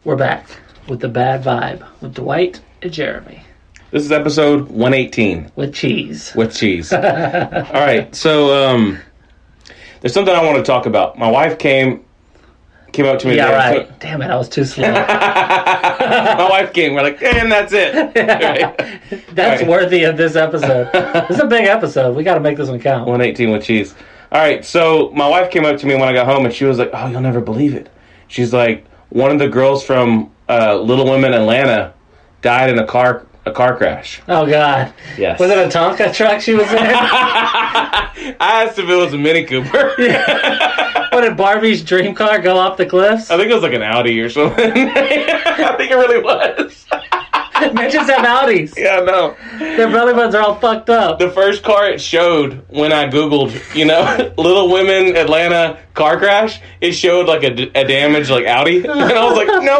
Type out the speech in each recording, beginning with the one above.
We're back with the bad vibe with Dwight and Jeremy. This is episode 118. With cheese. With cheese. All right, so there's something I want to talk about. My wife came up to me. Yeah, right. So, damn it, I was too slow. My wife came. We're like, and that's it. Right. That's right. Worthy of this episode. This is a big episode. We got to make this one count. 118 with cheese. All right, so my wife came up to me when I got home, and she was like, oh, you'll never believe it. She's like, one of the girls from Little Women, Atlanta, died in a car crash. Oh, God. Yes. Was it a Tonka truck she was in? I asked if it was a Mini Cooper. What, did Barbie's dream car go off the cliffs? I think it was like an Audi or something. I think it really was. Midgets have Audis. Yeah, no. Their belly buttons are all fucked up. The first car it showed when I Googled, Little Women Atlanta car crash, it showed like a damaged like Audi. And I was like, no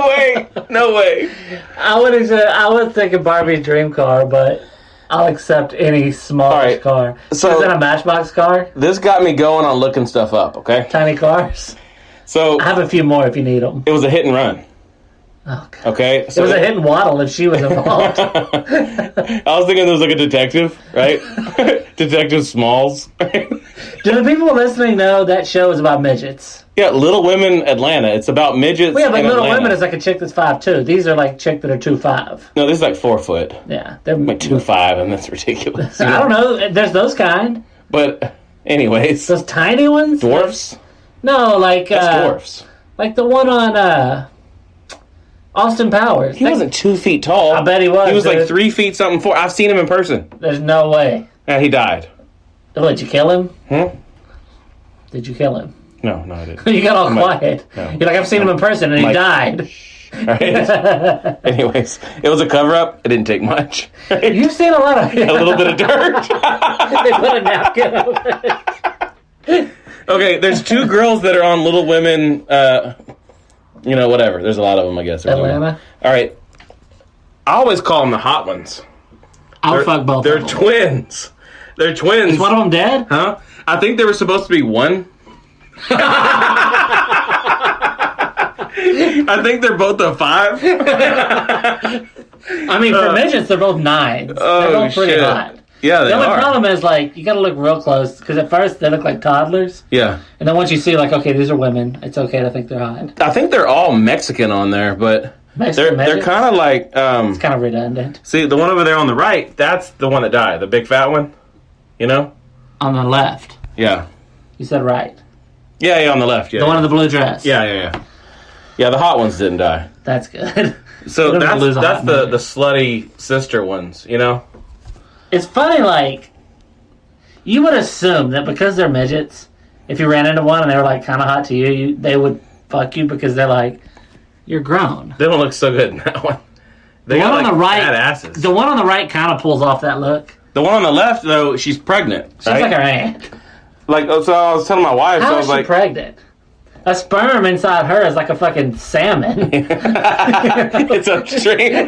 way. I was thinking Barbie's dream car, but I'll accept any smallish car. So, is that a Matchbox car? This got me going on looking stuff up, okay? Tiny cars? So I have a few more if you need them. It was a hit and run. Oh, God. Okay, so it was a hit and waddle if she was involved. I was thinking there was like a detective, right? Detective Smalls. Do the people listening know that show is about midgets? Yeah, Little Women Atlanta. It's about midgets. Well, yeah, but Little Atlanta. Women is like a chick that's 5'2". These are like chick that are 2'5". No, this is like 4 foot. Yeah, they're like 2'5", and that's ridiculous. I don't know. There's those kind. But anyways, those tiny ones. Dwarfs. No, like that's dwarfs. Like the one on Austin Powers. He wasn't 2 feet tall. I bet he was. He was like 3 feet something. 4. I've seen him in person. There's no way. Yeah, he died. What, did you kill him? Hmm? Did you kill him? No, I didn't. You got all quiet. No. You're like, I've seen him in person, and he died. All right. Anyways, it was a cover-up. It didn't take much. Right? You've seen a lot of... A little bit of dirt. They put a napkin over it. Okay, there's 2 girls that are on Little Women... whatever. There's a lot of them, I guess. Atlanta? All right. I always call them the hot ones. I'll fuck both of them. They're twins. They're twins. Is one of them dead? Huh? I think there was supposed to be one. I think they're both a 5. I mean, for midgets, they're both 9s. Oh, they're both pretty hot. Yeah, they are. The only problem is, like, you gotta look real close, because at first they look like toddlers. Yeah. And then once you see, like, okay, these are women, it's okay to think they're hot. I think they're all Mexican on there, but they're kind of like... it's kind of redundant. See, the one over there on the right, that's the one that died, the big fat one, On the left. Yeah. You said right. Yeah, on the left, yeah. The one in the blue dress. Yeah. Yeah, the hot ones didn't die. That's good. So that's the slutty sister ones, It's funny, like, you would assume that because they're midgets, if you ran into one and they were, like, kind of hot to you, they would fuck you because they're like, you're grown. They don't look so good in that one. They the got, one on the right, fat asses. The one on the right kind of pulls off that look. The one on the left, though, she's pregnant. She's like her aunt. Like, so I was telling my wife, How so I is was she pregnant? A sperm inside her is like a fucking salmon. It's upstream.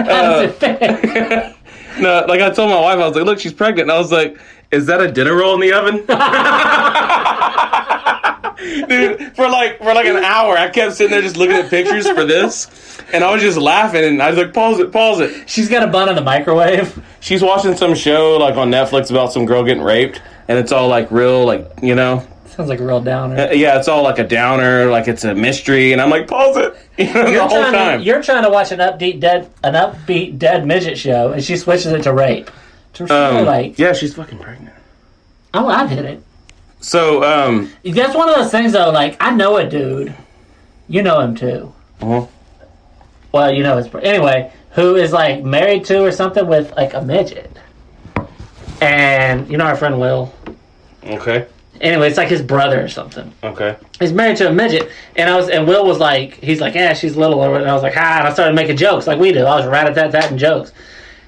How does it fit? No, like I told my wife, I was like, look, she's pregnant. And I was like, is that a dinner roll in the oven? Dude, for like an hour, I kept sitting there just looking at pictures for this. And I was just laughing, and I was like, pause it. She's got a bun in the microwave. She's watching some show, like, on Netflix about some girl getting raped. And it's all, like, real, like, Sounds like a real downer. Yeah, it's all like a downer, like it's a mystery, and I'm like, pause it, the whole time. You're trying to watch an upbeat dead midget show, and she switches it to rape. Yeah, she's fucking pregnant. Oh, I'd hit it. So, that's one of those things, though. Like, I know a dude, you know him too. Well, you know anyway, who is like married to or something with like a midget, and you know our friend Will. Okay. Anyway, it's like his brother or something. Okay. He's married to a midget, and Will was like, he's like, yeah, she's little, and I was like, and I started making jokes like we do. I was rat-a-tat-tat-ing jokes,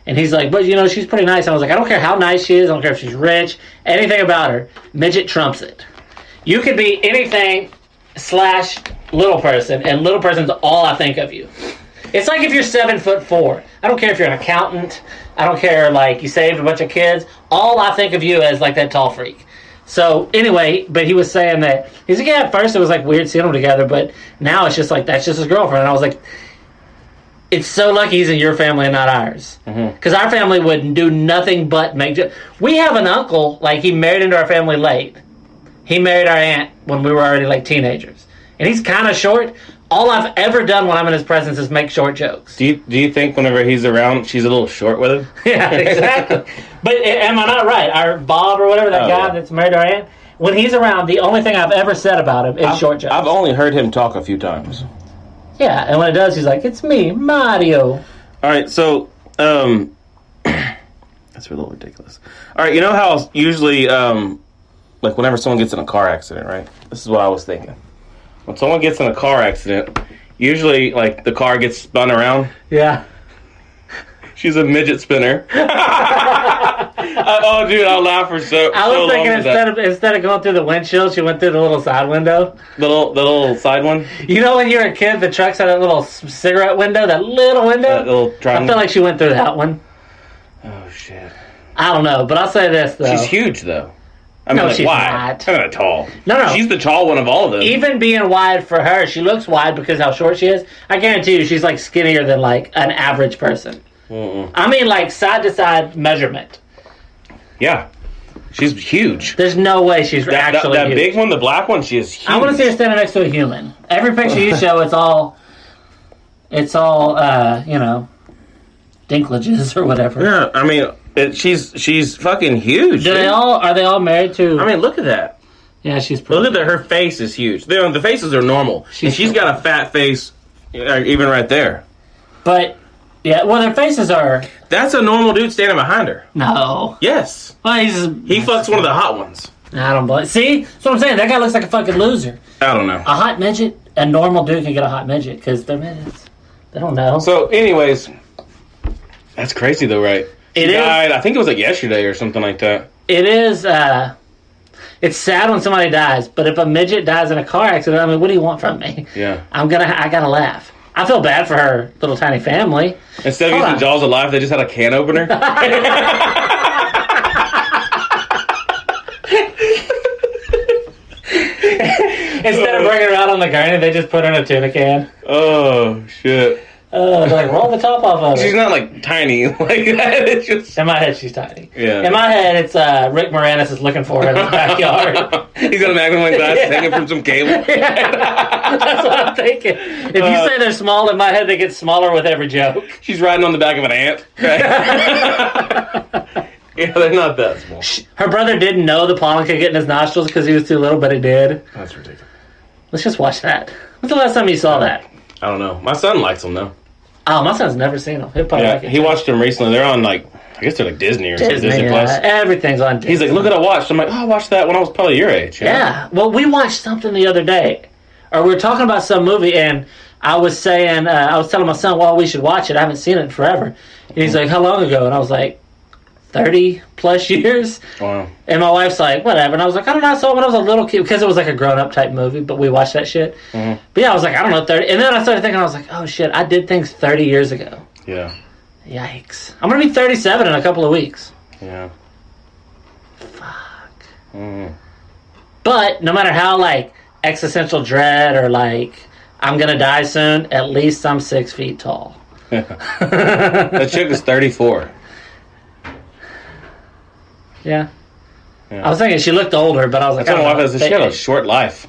and he's like, but she's pretty nice. And I was like, I don't care how nice she is, I don't care if she's rich, anything about her, midget trumps it. You could be anything / little person, and little person's all I think of you. It's like if you're 7'4". I don't care if you're an accountant. I don't care, like, you saved a bunch of kids. All I think of you as like that tall freak. So anyway, but he was saying that he's like, yeah, at first it was like weird seeing them together, but now it's just like that's just his girlfriend. And I was like, it's so lucky he's in your family and not ours, because our family would do nothing but make. We have an uncle, like he married into our family late. He married our aunt when we were already like teenagers, and he's kind of short. All I've ever done when I'm in his presence is make short jokes. Do you think whenever he's around, she's a little short with him? Yeah, exactly. But am I not right? Our Bob or whatever, that guy that's married our aunt, when he's around, the only thing I've ever said about him is short jokes. I've only heard him talk a few times. Yeah, and when it does, he's like, it's me, Mario. All right, so, that's a little ridiculous. All right, you know how usually, like whenever someone gets in a car accident, right? This is what I was thinking. When someone gets in a car accident, usually, like, the car gets spun around. Yeah. She's a midget spinner. Oh, dude, I'll laugh for so long. I was thinking instead of going through the windshield, she went through the little side window. The little side one? You know when you were a kid, the trucks had that little cigarette window, that little window? That little triangle? I feel like she went through that one. Oh, shit. I don't know, but I'll say this, though. She's huge, though. I mean, no, like, she's wide. not. Not tall. No. She's the tall one of all of them. Even being wide for her, she looks wide because how short she is. I guarantee you she's, like, skinnier than, like, an average person. I mean, like, side-to-side measurement. Yeah. She's huge. There's no way she's actually that huge. big one, the black one, she is huge. I want to see her standing next to a human. Every picture you show, it's all, you know, dinklages or whatever. Yeah, I mean, she's fucking huge. Are they all married to? I mean, look at that. Yeah, she's pretty. Look at that. Her face is huge. The faces are normal. She's got a fat face, even right there. But yeah, well, their faces are. That's a normal dude standing behind her. No. Yes. Well, he fucks one of the hot ones. I don't believe. See, that's what I'm saying. That guy looks like a fucking loser. I don't know. A hot midget, a normal dude can get a hot midget because they're midgets. They don't know. So, anyways, that's crazy though, right? He died. I think it was like yesterday or something like that. It is. It's sad when somebody dies, but if a midget dies in a car accident, I mean, what do you want from me? Yeah. I gotta laugh. I feel bad for her little tiny family. Instead of using Jaws of Life, they just had a can opener. Instead of bringing her out on the gurney, they just put her in a tuna can. Oh, shit. They're like, roll the top off of it. She's not, like, tiny like that. It's just... In my head, she's tiny. Yeah. In my head, it's Rick Moranis is looking for her in his backyard. He's got a magnifying glass hanging from some cable. Yeah. That's what I'm thinking. If you say they're small, in my head, they get smaller with every joke. She's riding on the back of an ant. Right? Yeah, they're not that small. Her brother didn't know the pollen could get in his nostrils because he was too little, but he did. That's ridiculous. Let's just watch that. When's the last time you saw that? I don't know. My son likes them, though. Oh, my son's never seen them. He'll probably like it. He watched them recently. They're on, like, I guess they're like Disney or something. Disney Plus. Everything's on Disney. He's like, look what I watched. I'm like, oh, I watched that when I was probably your age. You know? Yeah. Well, we watched something the other day. Or we were talking about some movie, and I was saying, I was telling my son, well, we should watch it. I haven't seen it in forever. And he's like, how long ago? And I was like, 30 plus years. Wow. And my wife's like, whatever. And I was like, I don't know. I saw it when I was a little kid because it was like a grown up type movie, but we watched that shit. Mm-hmm. But yeah, I was like, I don't know, 30. And then I started thinking, I was like, oh shit, I did things 30 years ago. Yeah. Yikes. I'm going to be 37 in a couple of weeks. Yeah. Fuck. Mm. But no matter how like existential dread or like I'm going to die soon, at least I'm 6 feet tall. That chick is 34. Yeah. I was thinking she looked older, but I was like, that's what my wife says. She had a short life.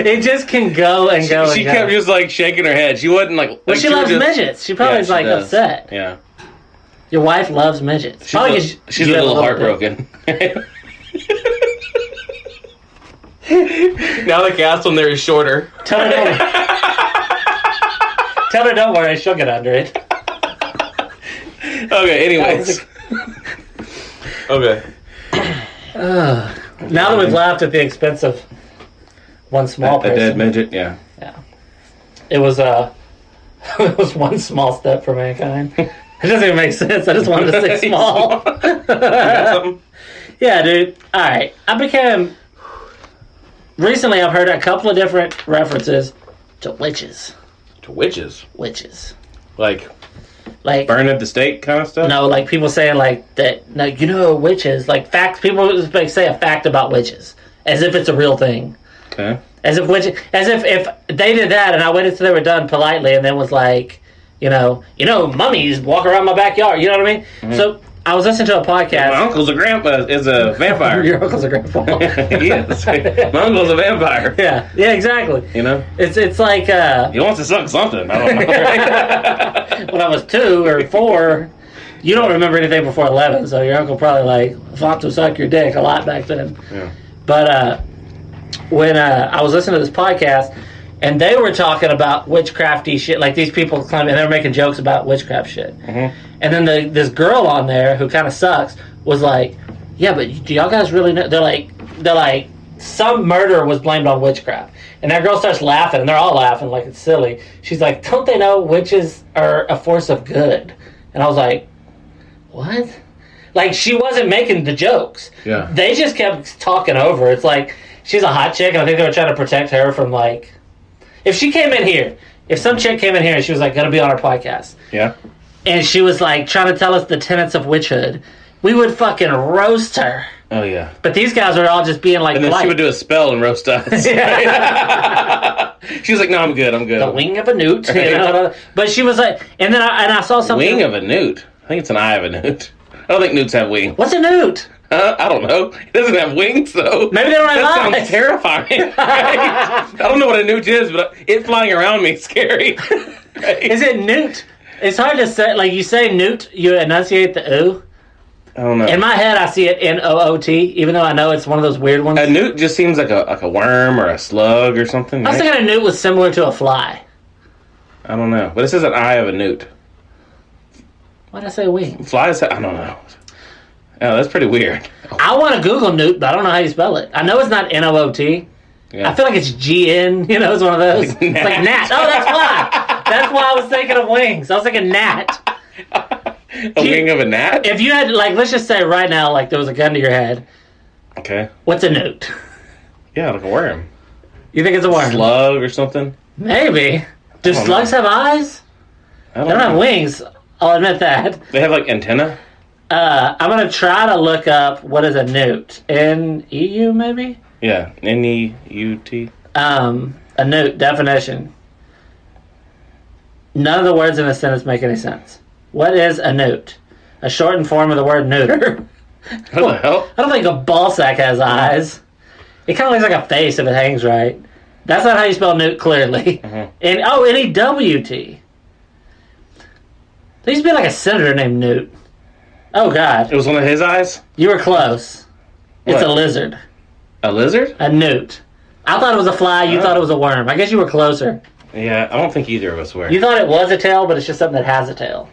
It just can go and go. She kept just like shaking her head. She wasn't like. Well, she loves midgets. She probably is like upset. Yeah. Your wife loves midgets. She's a little heartbroken. Now the cast on there is shorter. Tell her don't worry. She'll get under it. Okay. Anyways. Okay. Now that we've laughed at the expense of one small person. A dead midget, yeah. Yeah. It was one small step for mankind. It doesn't even make sense. I just wanted to say small. Yeah, dude. Alright. Recently I've heard a couple of different references to witches. To witches? Witches. Like Like burn at the stake kind of stuff? No, like people saying like that. No, you know, witches. Like facts. People like say a fact about witches as if it's a real thing. Okay. As if if they did that and I waited till they were done politely and then was like, mummies walk around my backyard. You know what I mean? Mm-hmm. So I was listening to a podcast. My uncle's a vampire. Your uncle's a grandpa. He is. My uncle's a vampire. Yeah, exactly. You know, it's like he wants to suck something. I don't know. When I was 2 or 4, you don't remember anything before 11, so your uncle probably like thought to suck your dick a lot back then. Yeah. But when I was listening to this podcast, and they were talking about witchcrafty shit, like these people claiming, and they were making jokes about witchcraft shit. Mm-hmm. And then this girl on there who kind of sucks was like, "Yeah, but do y'all guys really know?" They're like, some murder was blamed on witchcraft, and that girl starts laughing, and they're all laughing like it's silly. She's like, "Don't they know witches are a force of good?" And I was like, "What?" Like she wasn't making the jokes. Yeah. They just kept talking over. It's like she's a hot chick, and I think they were trying to protect her from like, if she came in here, if some chick came in here and she was like going to be on our podcast. Yeah. And she was like trying to tell us the tenets of witchhood, we would fucking roast her. Oh yeah. But these guys were all just being like, and then polite. she would do a spell and roast us. Yeah. She was like, "No, I'm good. The wing of a newt. You know? But she was like, and then I saw something. Wing of a newt. I think it's an eye of a newt. I don't think newts have wings. What's a newt? I don't know. It doesn't have wings though. Maybe they don't have eyes. That sounds terrifying. Right? I don't know what a newt is, but it flying around me is scary. Right? Is it newt? It's hard to say. Like you say newt, you enunciate the oo. I don't know. In my head, I see it Noot, even though I know it's one of those weird ones. A newt just seems like a worm or a slug or something. Right? I was thinking a newt was similar to a fly. I don't know, but this is an eye of a newt. Why did I say wing? Flies? I don't know. Oh, that's pretty weird. I want to Google newt, but I don't know how you spell it. I know it's not Noot. Yeah. I feel like it's GN. You know, it's one of those. Like gnat. It's like gnat. Oh, that's why. That's why I was thinking of wings. I was thinking gnat. Wing of a gnat? If you had, like, let's just say right now, like, there was a gun to your head. Okay. What's a newt? Yeah, like a worm. You think it's a worm? Slug or something? Maybe. Do slugs have eyes? They don't have wings. I'll admit that. They have, like, antenna? I'm going to try to look up what is a newt. N-E-U, maybe? Yeah, N-E-U-T. A newt, definition. None of the words in the sentence make any sense. What is a newt? A shortened form of the word neuter. What the hell? I don't think a ball sack has eyes. It kind of looks like a face if it hangs right. That's not how you spell newt, clearly. Mm-hmm. And N-E-W-T. There used to be like a senator named Newt. Oh, God. It was one of his eyes? You were close. It's What? a lizard. A lizard? A newt. I thought it was a fly. You thought it was a worm. I guess you were closer. Yeah, I don't think either of us were. You thought it was a tail, but it's just something that has a tail.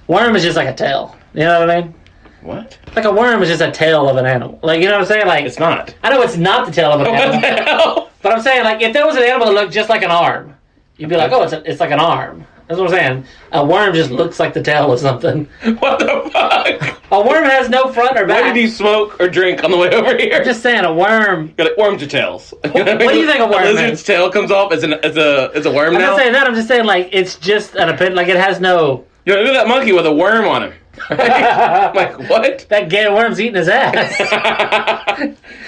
Worm is just like a tail. You know what I mean? What? Like a worm is just a tail of an animal. Like, you know what I'm saying? Like, It's not. I know it's not the tail of an animal. What the hell? But I'm saying, like, if there was an animal that looked just like an arm, you'd be like, oh, it's like an arm. That's what I'm saying. A worm just looks like the tail of something. What the fuck? A worm has no front or back. Why did you smoke or drink on the way over here? I'm just saying, a worm. You're like, worms are tails. What do you think a worm A lizard's is? tail comes off as a worm I'm now? not saying that. I'm just saying, like, it's just an opinion. Like, it has no. Look at that monkey with a worm on him. I'm like, what? That gay worm's eating his ass.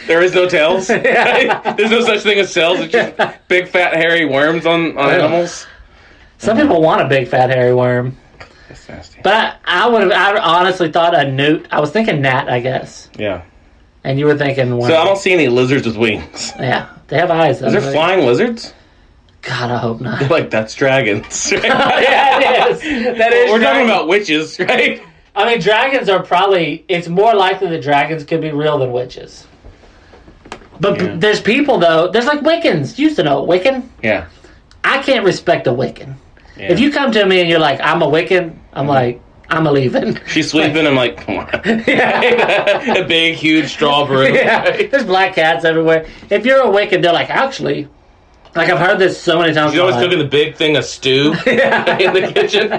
There is no tails? Yeah. There's no such thing as tails. It's just big, fat, hairy worms on animals? Some people want a big, fat, hairy worm. That's nasty. But I honestly thought a newt. I was thinking gnat, I guess. Yeah. And you were thinking worm. So I don't see any lizards with wings. Yeah. They have eyes, though. Is there flying lizards? God, I hope not. Like, that's dragons. Right? Yeah, it is. That is. We're talking about witches, right? I mean, dragons are probably. It's more likely that dragons could be real than witches. But there's people, though. There's like Wiccans. You used to know a Wiccan? Yeah. I can't respect a Wiccan. Yeah. If you come to me and you're like, I'm a Wiccan, I'm like, I'm a leaving. She's sleeping. I'm like, come on. Yeah. A big, huge straw broom. Yeah. There's black cats everywhere. If you're a Wiccan, they're like, actually, like I've heard this so many times. She's always cooking the big thing of stew in the kitchen.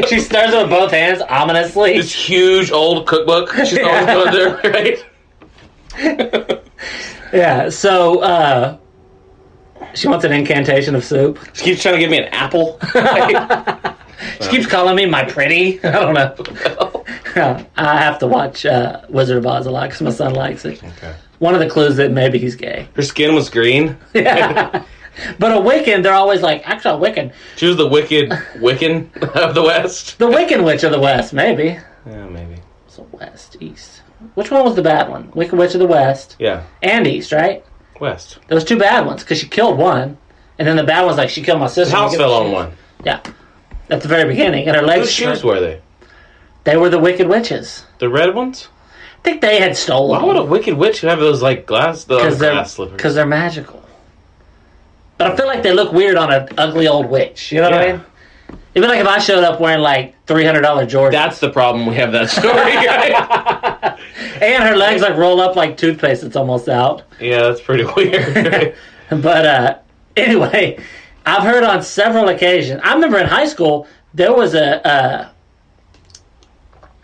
She stirs it with both hands, ominously. This huge old cookbook. She's always going there, right? Yeah, so she wants an incantation of soup. She keeps trying to give me an apple. She keeps calling me my pretty. I don't know. I have to watch Wizard of Oz a lot because my son likes it. Okay. One of the clues that maybe he's gay. Her skin was green. Yeah. But a Wiccan, they're always like, actually, a Wiccan. She was the wicked Wiccan of the West. The Wiccan Witch of the West, maybe. Yeah, maybe. So West, East. Which one was the bad one? Wicked Witch of the West. Yeah. And East, right? West. There was two bad ones because she killed one, and then the bad one's like she killed my sister. The house fell on one. Yeah, at the very beginning, and her legs. Whose shoes were they? They were the Wicked Witches. The red ones? I think they had stolen. Why would a wicked witch have those like glass slippers? Because they're magical. But I feel like they look weird on an ugly old witch. You know what I mean? It'd be like if I showed up wearing like $300 Jordans. That's the problem. We have that story, right? And her legs like roll up like toothpaste that's almost out. Yeah, that's pretty weird. But anyway, I've heard on several occasions. I remember in high school there was I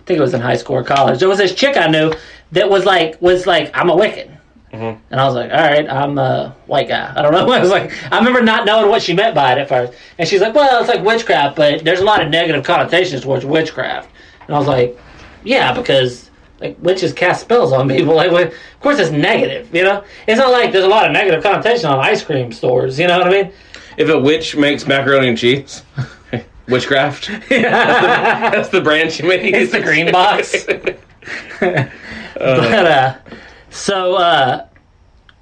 think it was in high school or college. There was this chick I knew that was like I'm a Wiccan. Mm-hmm. And I was like, all right, I'm a white guy. I don't know. I was like, I remember not knowing what she meant by it at first. And she's like, well, it's like witchcraft, but there's a lot of negative connotations towards witchcraft. And I was like, yeah, because like witches cast spells on people. Like, of course, it's negative. You know, it's not like there's a lot of negative connotation on ice cream stores. You know what I mean? If a witch makes macaroni and cheese, witchcraft. That's the brand she makes. It's the green box.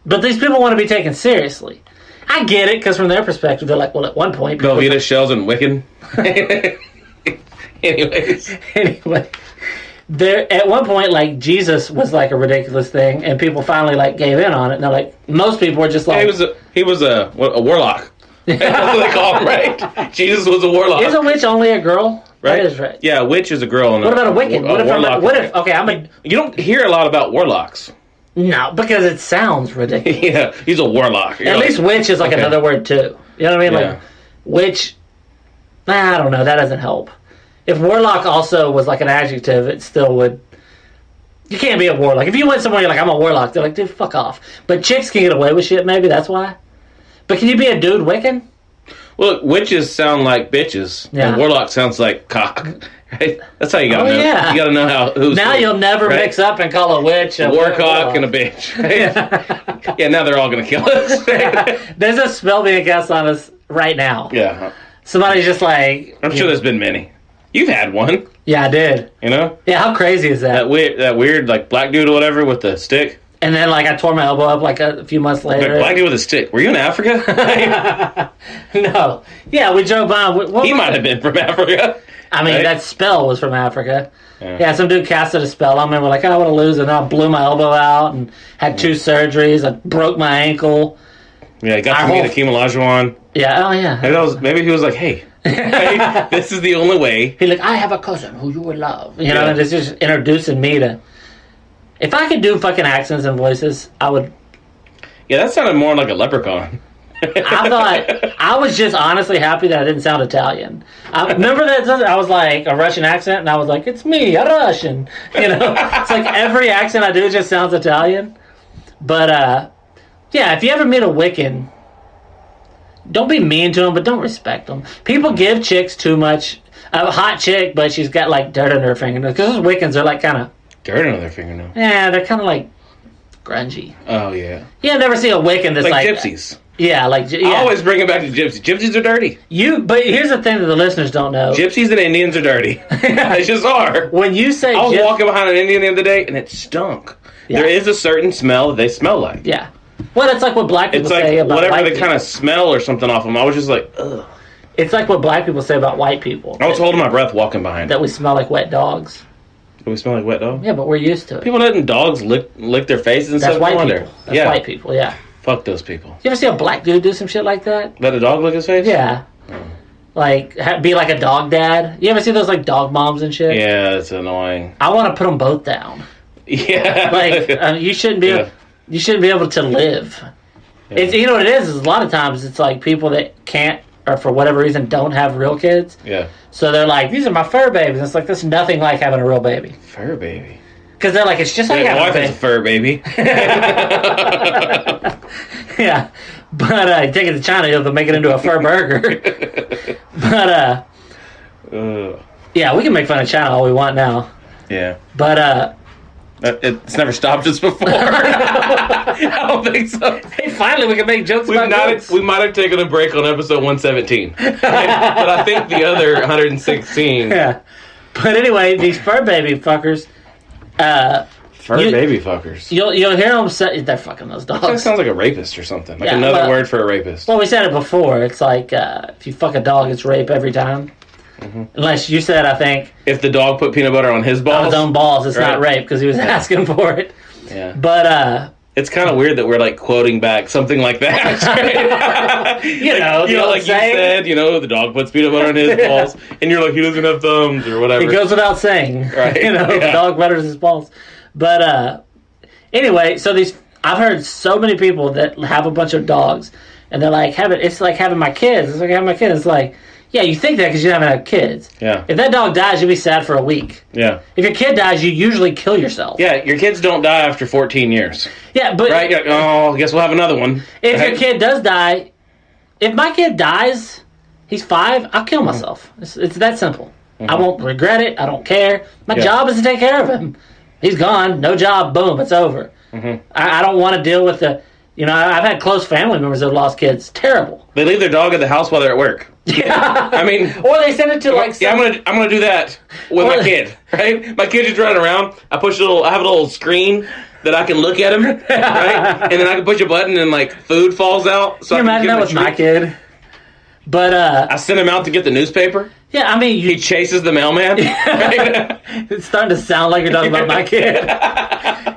But these people want to be taken seriously. I get it, because from their perspective, they're like, well, at one point... Velveeta shells and Wiccan. Anyway, at one point, like, Jesus was, like, a ridiculous thing, and people finally, like, gave in on it, and they're like, most people were just like... Yeah, he was a warlock. That's what they call him, right? Jesus was a warlock. Is a witch only a girl? Right? That is right. Yeah, a witch is a girl. And what about a Wiccan? You don't hear a lot about warlocks. No, because it sounds ridiculous. Yeah, he's a warlock. At least witch is like another word too. You know what I mean? Yeah. Like witch. I don't know. That doesn't help. If warlock also was like an adjective, it still would. You can't be a warlock. If you went somewhere, you're like, I'm a warlock. They're like, dude, fuck off. But chicks can get away with shit. Maybe that's why. But can you be a dude Wiccan? Well, witches sound like bitches, and warlock sounds like cock. Right? That's how you gotta know. Yeah. You gotta know how. Now you'll never mix up and call a witch a warcock and a bitch. Right? Yeah. Now they're all gonna kill us. There's a spell being cast on us right now. Yeah. Somebody's just like. I'm sure there's been many. You've had one. Yeah, I did. You know? Yeah. How crazy is that? That weird like black dude or whatever with the stick. And then, like, I tore my elbow up, like, a few months later. Black dude with a stick. Were you in Africa? No. Yeah, we drove by. He might have been from Africa. I mean, that spell was from Africa. Yeah, some dude casted a spell on me. We're like, I want to lose it. And I blew my elbow out and had 2 surgeries. I broke my ankle. Yeah, he got to meet Akeem Olajuwon. Yeah, oh, yeah. Maybe he was like, hey, this is the only way. He's like, I have a cousin who you would love. You know, and it's just introducing me to... If I could do fucking accents and voices, I would... Yeah, that sounded more like a leprechaun. I was just honestly happy that I didn't sound Italian. I remember that I was like a Russian accent, and I was like, it's me, a Russian. You know? It's like every accent I do just sounds Italian. But, yeah, if you ever meet a Wiccan, don't be mean to them, but don't respect them. People give chicks too much. A hot chick, but she's got, like, dirt under her fingernails. Because those Wiccans are, like, kind of... Dirt under their fingernail. Yeah, they're kind of like grungy. Oh, yeah. Yeah, I never see a Wiccan that's like gypsies. Yeah, like... Yeah. I always bring it back to gypsies. Gypsies are dirty. But here's the thing that the listeners don't know. Gypsies and Indians are dirty. They just are. When you say... I was walking behind an Indian the other day, and it stunk. Yeah. There is a certain smell that they smell like. Yeah. Well, it's like what black people say about whatever white they kind of smell or something off them. I was just like, ugh. It's like what black people say about white people. I was holding my breath walking behind. That we smell like wet dogs. Do we smell like wet dogs? Yeah, but we're used to it. People letting dogs lick their faces and That's stuff. White people. That's white people, yeah. Fuck those people. You ever see a black dude do some shit like that? Let a dog lick his face? Yeah. Like, be like a dog dad. You ever see those, like, dog moms and shit? Yeah, it's annoying. I want to put them both down. Yeah. Like, you shouldn't be you shouldn't be able to live. Yeah. It's, you know what it is a lot of times it's like people that can't, or for whatever reason, don't have real kids. Yeah. So they're like, these are my fur babies. It's like, there's nothing like having a real baby. Fur baby? Because they're like, it's just like having a baby. My wife is a fur baby. Yeah. But you take it to China, they'll make it into a fur burger. But Yeah, we can make fun of China all we want now. Yeah. But, it's never stopped us before. I don't think so. Hey, finally we can make jokes about goats. We might have taken a break on episode 117. But I think the other 116. Yeah. But anyway, these fur baby fuckers. Baby fuckers. You'll hear them say... They're fucking those dogs. That sounds like a rapist or something. Like another word for a rapist. Well, we said it before. It's like, if you fuck a dog, it's rape every time. Mm-hmm. Unless you said, I think... If the dog put peanut butter on his balls? On his own balls, it's not rape, because he was asking for it. Yeah. But, it's kind of weird that we're, like, quoting back something like that. you know, like you said, the dog puts peanut butter on his balls, and you're like, he doesn't have thumbs, or whatever. It goes without saying. Right. The dog butters his balls. But, anyway, so I've heard so many people that have a bunch of dogs, and they're like, it's like having my kids. It's like having my kids. It's like, yeah, you think that because you haven't had kids. Yeah. If that dog dies, you'll be sad for a week. Yeah. If your kid dies, you usually kill yourself. Yeah, your kids don't die after 14 years. Yeah, but... Right? You're like, oh, I guess we'll have another one. If your kid does die, if my kid dies, he's 5, I'll kill myself. It's that simple. Mm-hmm. I won't regret it. I don't care. My job is to take care of him. He's gone. No job. Boom. It's over. Mm-hmm. I don't want to deal with the... I've had close family members that have lost kids. Terrible. They leave their dog at the house while they're at work. Yeah. I mean... Or they send it to, like... Yeah, I'm gonna do that with my kid, right? My kid's just running around. I have a little screen that I can look at him, right? And then I can push a button and, like, food falls out. So can you imagine that was my kid? But, I sent him out to get the newspaper. Yeah, I mean... He chases the mailman. Right? It's starting to sound like you're talking about my kid.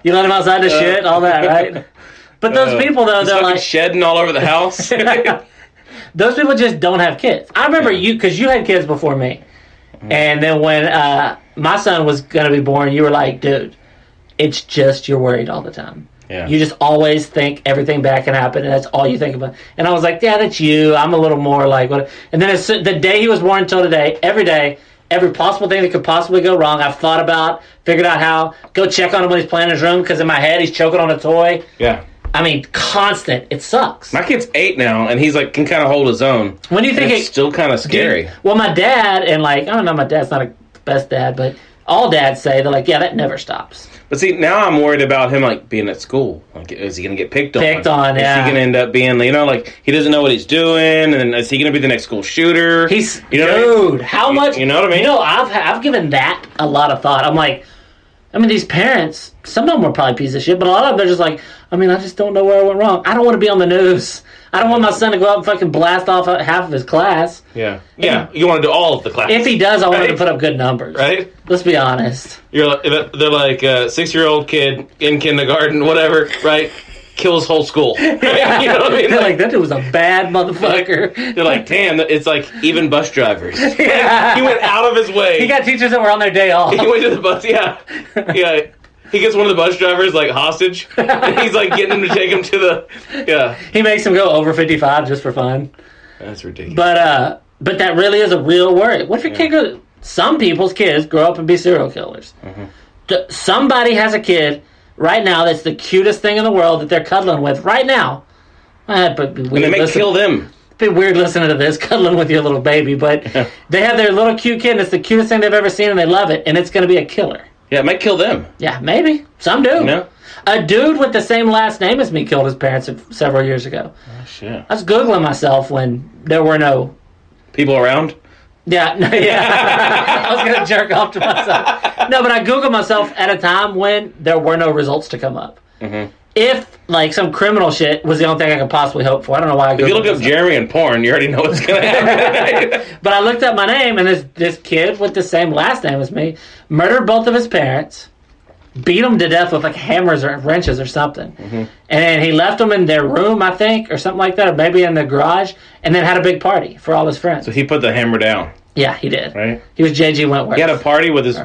You let him outside to shit, all that, right? But those people, though, they're like... shedding all over the house. Those people just don't have kids. I remember you, because you had kids before me. Mm-hmm. And then when my son was going to be born, you were like, dude, it's just you're worried all the time. Yeah. You just always think everything bad can happen, and that's all you think about. And I was like, yeah, that's you. I'm a little more like... what. And then the day he was born until today, every day, every possible thing that could possibly go wrong, I've thought about, figured out how, go check on him when he's playing in his room, because in my head, he's choking on a toy. Yeah. I mean, constant. It sucks. My kid's 8 now, and he's like can kind of hold his own. When do you think it's still kind of scary? Well, my dad and I don't know, my dad's not the best dad, but all dads say they're like, yeah, that never stops. But see, now I'm worried about him like being at school. Like, is he going to get picked on? Yeah. Is he going to end up being, like he doesn't know what he's doing, and is he going to be the next school shooter? Dude, how much? You know what I mean? I've given that a lot of thought. I'm like, these parents, some of them were probably pieces of shit, but a lot of them, they're just like, I just don't know where I went wrong. I don't want to be on the news. I don't want my son to go out and fucking blast off half of his class. Yeah. Yeah, you want to do all of the class. If he does, I want him to put up good numbers. Right? Let's be honest. They're like a 6-year-old kid in kindergarten, whatever, right? Kill his whole school. Right? You know what I mean? They're like, that dude was a bad motherfucker. They're like, damn, it's like even bus drivers. Yeah. He went out of his way. He got teachers that were on their day off. He went to the bus, yeah. He gets one of the bus drivers, like, hostage. And he's, like, getting him to take him to the... Yeah. He makes him go over 55 just for fun. That's ridiculous. But that really is a real worry. What if your kid goes... Some people's kids grow up and be serial killers. Mm-hmm. Somebody has a kid right now that's the cutest thing in the world that they're cuddling with right now. But and they may kill them. It'd be weird listening to this, cuddling with your little baby. But they have their little cute kid, and it's the cutest thing they've ever seen, and they love it, and it's going to be a killer. Yeah, it might kill them. Yeah, maybe. Some do. You know? A dude with the same last name as me killed his parents several years ago. Oh, shit. I was Googling myself when there were no... People around? Yeah. I was going to jerk off to myself. No, but I Googled myself at a time when there were no results to come up. Mm-hmm. If, some criminal shit was the only thing I could possibly hope for. I don't know why I Googled If you look up Jeremy in porn, you already know what's going to happen. But I looked up my name, and this kid with the same last name as me murdered both of his parents, beat them to death with, hammers or wrenches or something. Mm-hmm. And then he left them in their room, I think, or something like that, or maybe in the garage, and then had a big party for all his friends. So he put the hammer down. Yeah, he did. Right? He was J.G. Wentworth. He had a party with his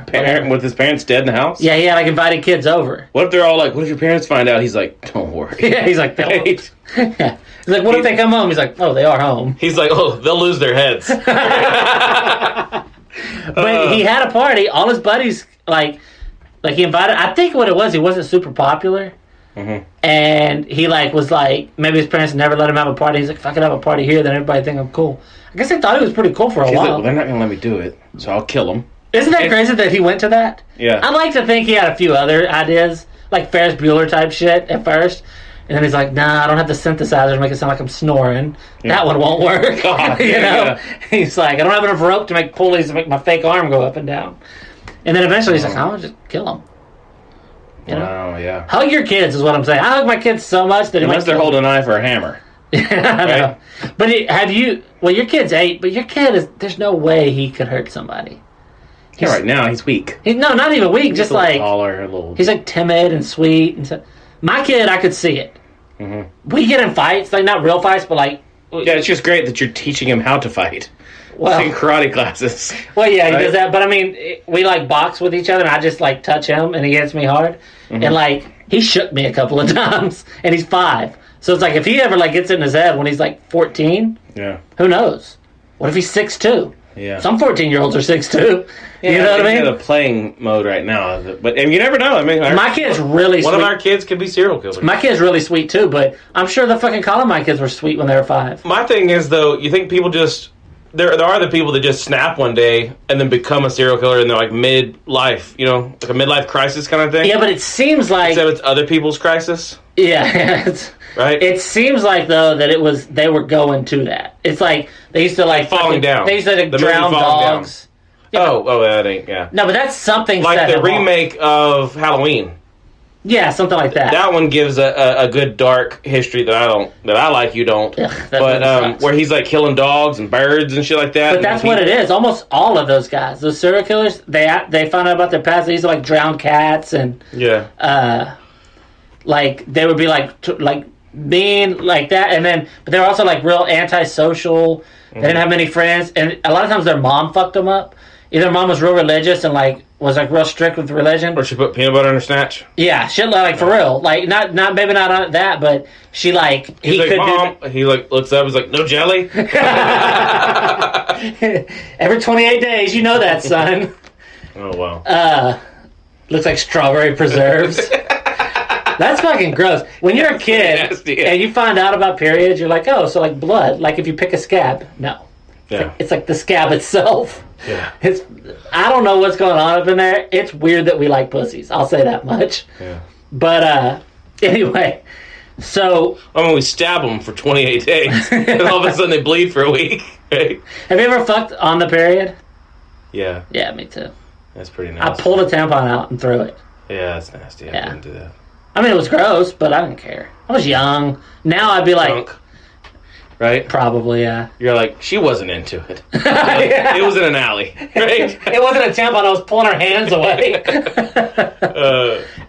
parents dead in the house? Yeah, he had, invited kids over. What if they're all like, what if your parents find out? He's like, don't worry. Yeah, he's like, yeah. He's like, what if they come home? He's like, oh, they are home. He's like, oh, they'll lose their heads. But he had a party. All his buddies, he invited... I think what it was, he wasn't super popular. And he was maybe his parents never let him have a party. He's like, if I could have a party here, then everybody think I'm cool. I guess they thought he was pretty cool for a while. Like, well, they're not going to let me do it, so I'll kill them. Isn't that crazy that he went to that? Yeah. I'd like to think he had a few other ideas, like Ferris Bueller type shit at first. And then he's like, nah, I don't have the synthesizer to make it sound like I'm snoring. Yeah. That one won't work. God, you know? He's like, I don't have enough rope to make pulleys to make my fake arm go up and down. And then eventually he's like, I'm going to just kill him. You know? Wow, yeah. Hug your kids is what I'm saying. I hug my kids so much that unless they're holding a knife or a hammer. I know. But your kid's 8, but your kid there's no way he could hurt somebody. Right now, he's weak. No, not even weak, just like... taller, he's like timid and sweet and so. My kid, I could see it. We get in fights, like not real fights, but like... Yeah, it's just great that you're teaching him how to fight. Well, taking karate classes. Well, yeah, he does that, but I mean, we like box with each other, and I just like touch him, and he hits me hard. And like, he shook me a couple of times, and he's 5. So it's like, if he ever like gets in his head when he's like 14, who knows? What if he's 6'2"? Yeah. Some 14-year-olds are 6'2". Yeah, you know what I mean? In a playing mode right now, but and you never know. I mean, my kid's really sweet. One of our kids could be serial killers. My kid's really sweet too, but I'm sure the fucking Columbine kids were sweet when they were 5. My thing is though, you think people just there are the people that just snap one day and then become a serial killer in their like midlife, you know, like a midlife crisis kind of thing. Yeah, but it seems like except it's other people's crisis. Yeah, right. It seems like though that they were going to that. It's like they used to like falling down. They used to drown dogs. Down. Yeah, that ain't No, but that's something like the remake of Halloween. Yeah, something like that. That one gives a good dark history that I like. You don't. Ugh, but where he's like killing dogs and birds and shit like that. But that's what it is. Almost all of those guys, those serial killers, they find out about their past. They used to like drown cats and like they would be like mean like that, and then but they're also like real antisocial. They didn't have many friends, and a lot of times their mom fucked them up. Either mom was real religious and like was like real strict with religion, or she put peanut butter in her snatch. Yeah, shit like for real, like not maybe not on that, but she like he's like, Mom. He like looks up, he's like, no jelly. Every 28 days, you know that, son. Oh wow. Looks like strawberry preserves. That's fucking gross. When you're a kid and you find out about periods, you're like, oh, so like blood. Like if you pick a scab, no. It's like the scab itself. Yeah. I don't know what's going on up in there. It's weird that we like pussies. I'll say that much. Yeah. But anyway, so we stab them for 28 days, and all of a sudden they bleed for a week. Right? Have you ever fucked on the period? Yeah. Yeah, me too. That's pretty nasty. I pulled a tampon out and threw it. Yeah, that's nasty. I wouldn't do that. I mean, it was gross, but I didn't care. I was young. Now I'd be like... Drunk. Right? Probably, yeah. You're like, she wasn't into it. It was in an alley, right? It wasn't a tampon. I was pulling her hands away.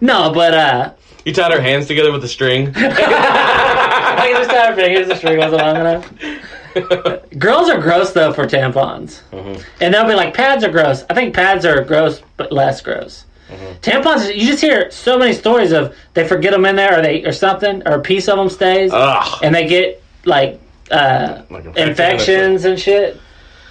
No, but... You tied her hands together with a string? I just tied her fingers. The string wasn't long enough. Girls are gross, though, for tampons. And they'll be like, pads are gross. I think pads are gross, but less gross. Tampons, you just hear so many stories of they forget them in there or something, or a piece of them stays, and they get, like infections and shit.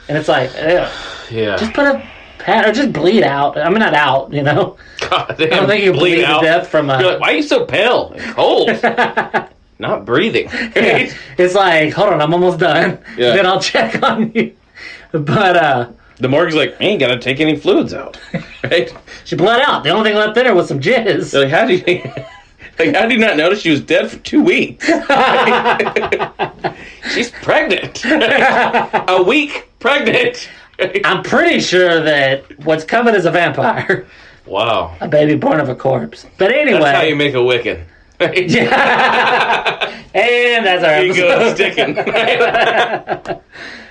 And it's like, ugh. Yeah. Just put a pad, or just bleed out. I mean, not out, you know? God damn, I don't think you bleed to death from a... You're like, why are you so pale and cold? Not breathing. Yeah. It's like, hold on, I'm almost done. Yeah. Then I'll check on you. But, the morgue's like, I ain't gotta take any fluids out. Right? She bled out. The only thing left in her was some jizz. They're like, how do you not notice she was dead for 2 weeks? She's pregnant. A week pregnant. I'm pretty sure that what's coming is a vampire. Wow. A baby born of a corpse. But anyway. That's how you make a Wiccan. Right? Yeah. And that's our episode. Sticking.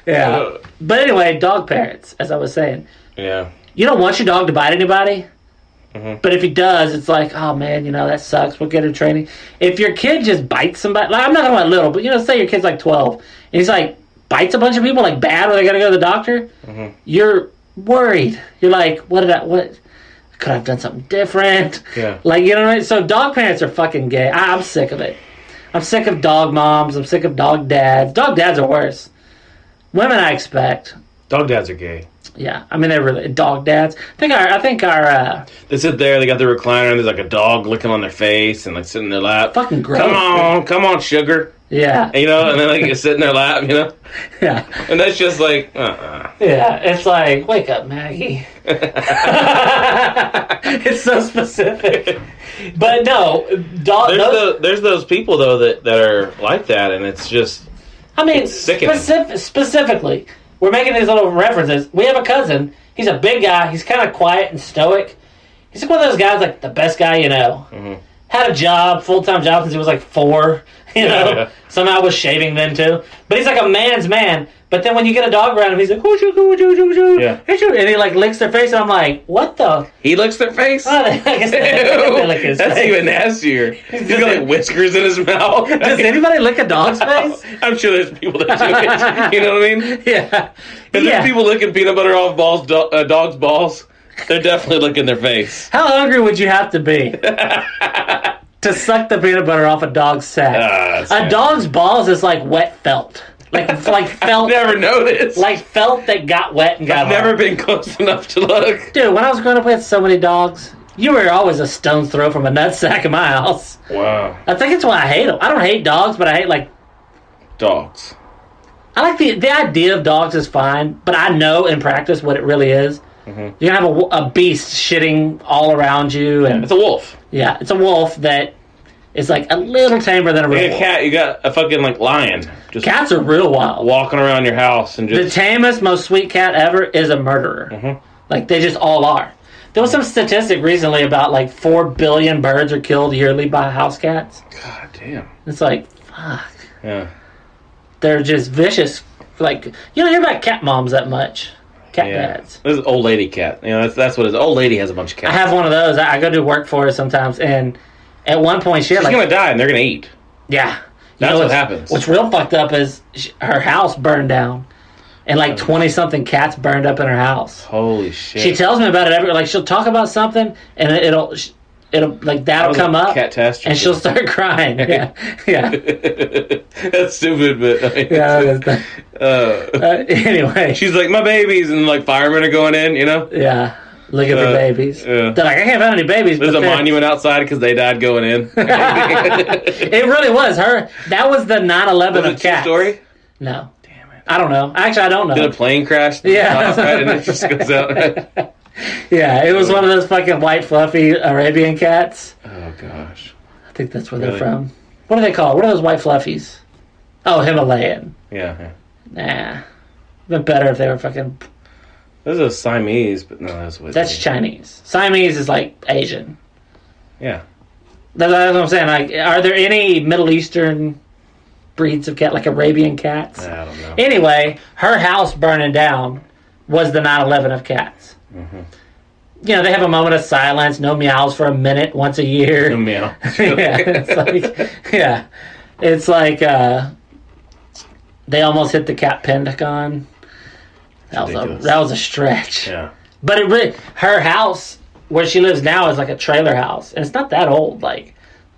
Yeah. But anyway, dog parents, as I was saying. Yeah. You don't want your dog to bite anybody. But if he does, it's like, oh man, you know, that sucks. We'll get him training. If your kid just bites somebody, like I'm not talking about little, but you know, say your kid's like 12, and he's like, bites a bunch of people like bad where they gotta go to the doctor, you're worried. You're like, what could I have done something different? Yeah. Like, you know what I mean? So dog parents are fucking gay. I'm sick of it. I'm sick of dog moms. I'm sick of dog dads. Dog dads are worse. Women, I expect. Dog dads are gay. Yeah, I mean they're really dog dads. I think our They sit there, they got the recliner, and there's like a dog licking on their face and like sitting in their lap. fucking gross. Come on, sugar. Yeah, And, and then like you sit in their lap, yeah, and that's just like, yeah. It's like, wake up, Maggie. It's so specific, but no, There's those people though that are like that, and it's just. I mean, sickening. specifically, we're making these little references. We have a cousin. He's a big guy. He's kind of quiet and stoic. He's like one of those guys, like the best guy you know. Mm-hmm. Had a job, full-time job since he was like 4. Yeah. Somehow was shaving then too. But he's like a man's man. But then when you get a dog around him, he's like, yeah. And he like licks their face, and I'm like, what the? He licks their face? Oh, I guess they lick his That's face. even nastier. He's got like whiskers in his mouth. Does anybody lick a dog's face? I'm sure there's people that do it. You know what I mean? Yeah. If there's people licking peanut butter off dogs' balls, they're definitely licking their face. How hungry would you have to be to suck the peanut butter off a dog's sack? A dog's balls is like wet felt. Like felt. I've never noticed. Like felt that got wet and got I've never been close enough to look. Dude, when I was growing up, we had so many dogs. You were always a stone's throw from a nutsack in my house. Wow. I think it's why I hate them. I don't hate dogs, but I hate, like... dogs. I like the idea of dogs is fine, but I know in practice what it really is. Mm-hmm. You're going to have a beast shitting all around you. And it's a wolf. Yeah, it's a wolf that is like a little tamer than a real wolf. A cat, you got a fucking like lion. Just cats are real wild. Walking around your house and just... The tamest, most sweet cat ever is a murderer. Mm-hmm. Like, they just all are. There was some statistic recently about like 4 billion birds are killed yearly by house cats. God damn. It's like, fuck. Yeah. They're just vicious. Like, you don't hear about cat moms that much. Cat dads. This is old lady cat. That's what it is. Old lady has a bunch of cats. I have one of those. I go do work for her sometimes, and at one point she had She's gonna die and they're gonna eat. Yeah. That's what happens. What's real fucked up is her house burned down. And like 20-something cats burned up in her house. Holy shit. She tells me about it like she'll talk about something and it'll like that'll come up catastrophe. And she'll start crying. Yeah. That's stupid, but I mean, anyway. She's like, my babies, and like firemen are going in, Yeah. Look at the babies. Yeah. They're like, I can't find any babies. There's a monument outside because they died going in. It really was her. That was the 9/11 of cats. Story? No. Damn it. I don't know. Actually, I don't know. Did a plane crash? Yeah. And it just goes out. Yeah, it was one of those fucking white, fluffy Arabian cats. Oh, gosh. I think that's where they're from. What are they called? What are those white fluffies? Oh, Himalayan. Yeah. Nah. Been better if they were fucking... Those are Siamese, but no, that's Chinese. Siamese is like Asian. Yeah. That's what I'm saying. Like, are there any Middle Eastern breeds of cat, like Arabian cats? I don't know. Anyway, her house burning down was the 9/11 of cats. Mm-hmm. They have a moment of silence, no meows for a minute once a year. No meow. It's like they almost hit the cat Pentagon. That was a stretch. Yeah. But it really, her house where she lives now is like a trailer house, and it's not that old, like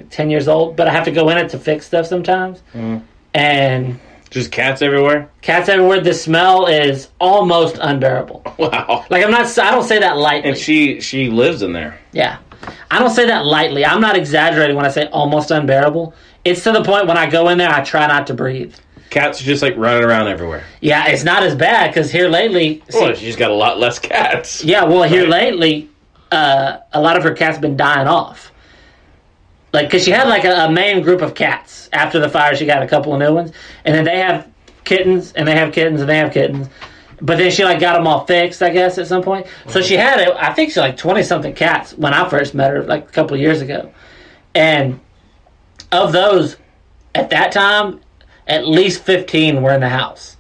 10 years old. But I have to go in it to fix stuff sometimes, and just cats everywhere. Cats everywhere. The smell is almost unbearable. Wow. Like I don't say that lightly. And she lives in there. Yeah, I don't say that lightly. I'm not exaggerating when I say almost unbearable. It's to the point when I go in there, I try not to breathe. Cats are just like running around everywhere. Yeah, it's not as bad because here lately... she's got a lot less cats. Yeah, well, here lately, a lot of her cats been dying off. Like, because she had like a main group of cats. After the fire, she got a couple of new ones. And then they have kittens, and they have kittens, and they have kittens. But then she like got them all fixed, I guess, at some point. So she had, I think she like 20-something cats when I first met her, like a couple of years ago. And of those, at that time... at least 15 were in the house.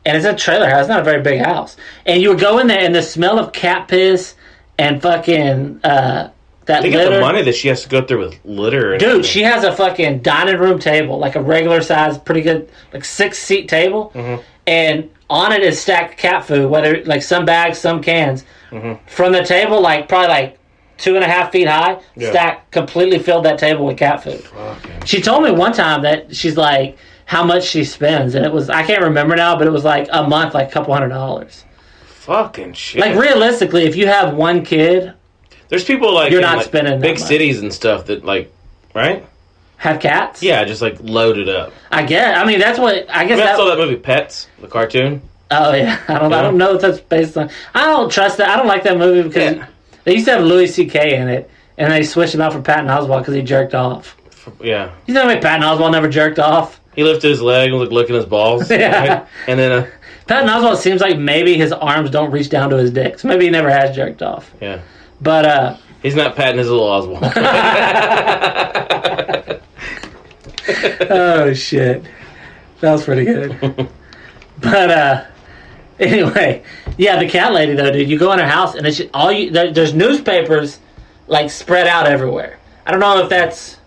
And it's a trailer house. It's not a very big house. And you would go in there, and the smell of cat piss and fucking that Think litter. of the money that she has to go through with litter. Dude, she has a fucking dining room table, like a regular size, pretty good, like 6-seat table. Mm-hmm. And on it is stacked cat food, whether like some bags, some cans. Mm-hmm. From the table, like probably like 2.5 feet high, stacked, completely filled that table with cat food. Okay. She told me one time that she's like... how much she spends, and it was, I can't remember now, but it was like a month, like $200. Fucking shit. Like, realistically, if you have one kid, there's people like you're in, not like, spending that big much. cities and stuff that like, right? Have cats? Yeah, just like loaded up. I guess. I mean, that's what I guess. I saw that movie Pets, the cartoon. Oh yeah, I don't know if that's based on. I don't trust that. I don't like that movie because they used to have Louis C.K. in it, and they switched him out for Patton Oswalt because he jerked off. Yeah. You know, Patton Oswalt never jerked off. He lifted his leg and was like licking his balls. Yeah. Right? And then Patton Oswalt seems like maybe his arms don't reach down to his dick, so maybe he never has jerked off. yeah. But He's not patting his little Oswald. oh shit, that was pretty good. But anyway, yeah, the cat lady though, dude. You go in her house and it's just, there's newspapers like spread out everywhere. I don't know if that's.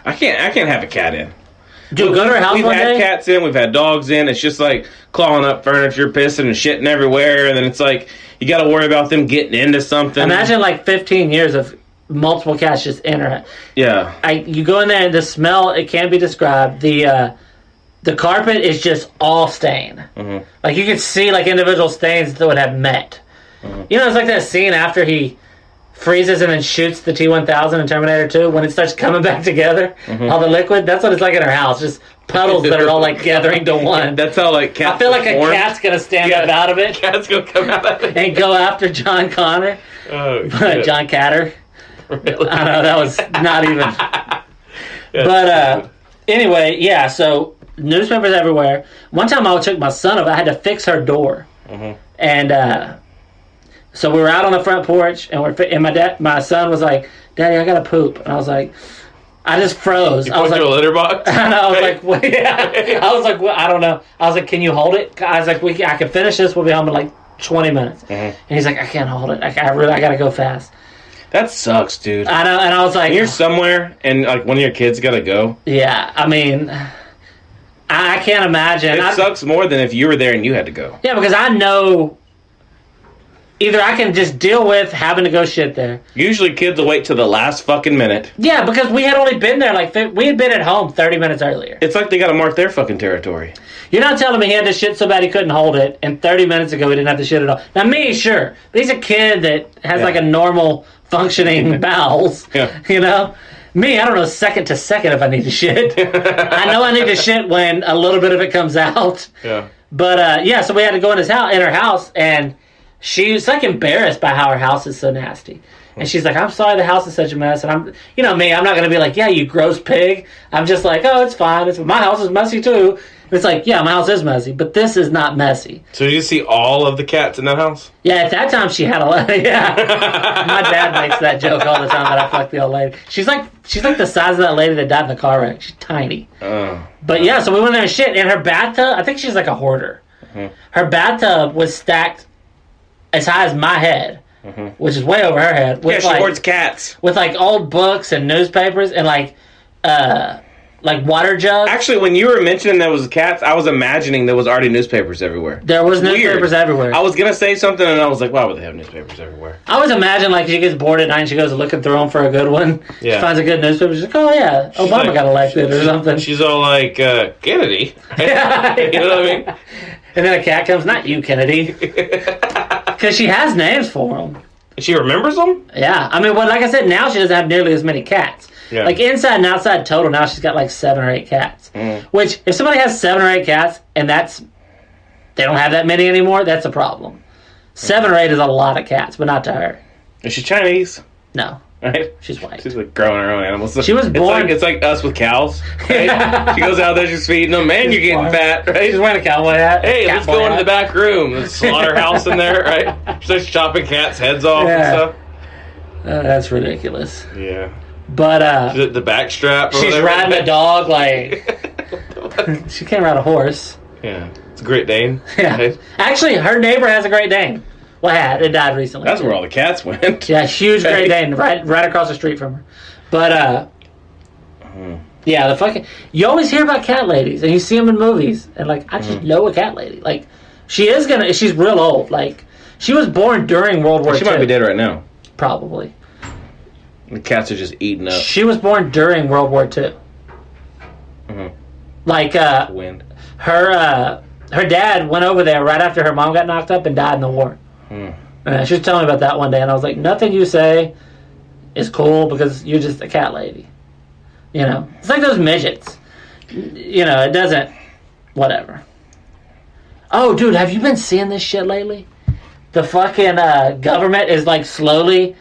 I can't have a cat in. Dude, go to her house We've one had day. cats in, we've had dogs in. It's just like clawing up furniture, pissing and shitting everywhere, and then it's like you got to worry about them getting into something. Imagine like 15 years of multiple cats just in her. Yeah. You go in there and the smell, it can't be described. The carpet is just all stain. Mm-hmm. Like you could see like individual stains that would have met. Mm-hmm. You know, it's like that scene after he freezes and then shoots the T-1000 in Terminator 2 when it starts coming back together, all the liquid. That's what it's like in her house. Just puddles that are all like gathering to one. That's how like cats. I feel like perform. a cat's gonna stand up out of it Cat's gonna come out of it and go after John Connor. Oh, shit. John Catter. Really? I know, that was not even. But anyway, yeah, so newspapers everywhere. One time I took my son over, I had to fix her door. Mm-hmm. And so we were out on the front porch, and my son was like, "Daddy, I gotta poop." And I was like, I just froze. I was like, a litter box? I know, I was like, well, yeah. I was like, well, I don't know. I was like, can you hold it? I was like, I can finish this. We'll be home in like 20 minutes. Mm-hmm. And he's like, I can't hold it. I gotta go fast. That sucks, dude. I know, and I was like, You're somewhere, and like one of your kids gotta go. yeah, I mean, I can't imagine. It sucks more than if you were there and you had to go. Yeah, because I know either I can just deal with having to go shit there. Usually kids will wait till the last fucking minute. Yeah, because we had only been there we had been at home 30 minutes earlier. It's like they gotta mark their fucking territory. You're not telling me he had to shit so bad he couldn't hold it, and 30 minutes ago he didn't have to shit at all. Now me, sure, but he's a kid that has like a normal functioning bowels. Yeah. You know? Me, I don't know, second to second if I need to shit. I know I need to shit when a little bit of it comes out. Yeah. But yeah, so we had to go in her house, and she was like embarrassed by how her house is so nasty. And she's like, I'm sorry the house is such a mess. And I'm, you know me, I'm not going to be like, yeah, you gross pig. I'm just like, oh, it's fine. My house is messy too. And it's like, yeah, my house is messy, but this is not messy. So you see all of the cats in that house? Yeah, at that time she had a lot. Yeah. My dad makes that joke all the time that I fucked the old lady. She's like the size of that lady that died in the car wreck. She's tiny. But yeah, so we went there and shit. And her bathtub, I think she's like a hoarder. Mm-hmm. Her bathtub was stacked as high as my head, which is way over her head. With she hoards cats. With like old books and newspapers and like water jugs. Actually, when you were mentioning there was cats, I was imagining there was already newspapers everywhere. There was newspapers everywhere. I was going to say something and I was like, why would they have newspapers everywhere? I always imagine like she gets bored at night and she goes looking through them for a good one. Yeah. She finds a good newspaper. She's like, oh yeah, Obama got elected or something. She's all like, Kennedy. Yeah. You know what I mean? And then a cat comes, not you, Kennedy. Because she has names for them. She remembers them? Yeah. I mean, well, like I said, now she doesn't have nearly as many cats. Yeah. Like inside and outside total, now she's got like 7 or 8 cats. Which, if somebody has 7 or 8 cats and they don't have that many anymore, that's a problem. 7 or 8 is a lot of cats, but not to her. Is she Chinese? No. Right? She's white. She's like growing her own animals. She was born. It's like us with cows. Right? Yeah. She goes out there, she's feeding them. Man, you're getting fat, right? She's wearing a cowboy hat. Hey, let's go into the back room. There's a slaughterhouse in there, right? She starts chopping cats' heads off and stuff. That's ridiculous. Yeah. But the back strap. She's riding a dog like she can't ride a horse. Yeah, it's a Great Dane. Yeah. Right? Actually, her neighbor has a Great Dane. Well, it died recently. That's where all the cats went. Yeah, huge Great Dane right across the street from her. But yeah, the fucking you always hear about cat ladies and you see them in movies and like I just know a cat lady. Like she's real old. Like she was born during World War II. She might be dead right now. Probably. The cats are just eating up. She was born during World War II. Like wind. Her dad went over there right after her mom got knocked up and died in the war. She was telling me about that one day, and I was like, nothing you say is cool because you're just a cat lady. You know? It's like those midgets. You know, it doesn't... Whatever. Oh, dude, have you been seeing this shit lately? The fucking government is, like, slowly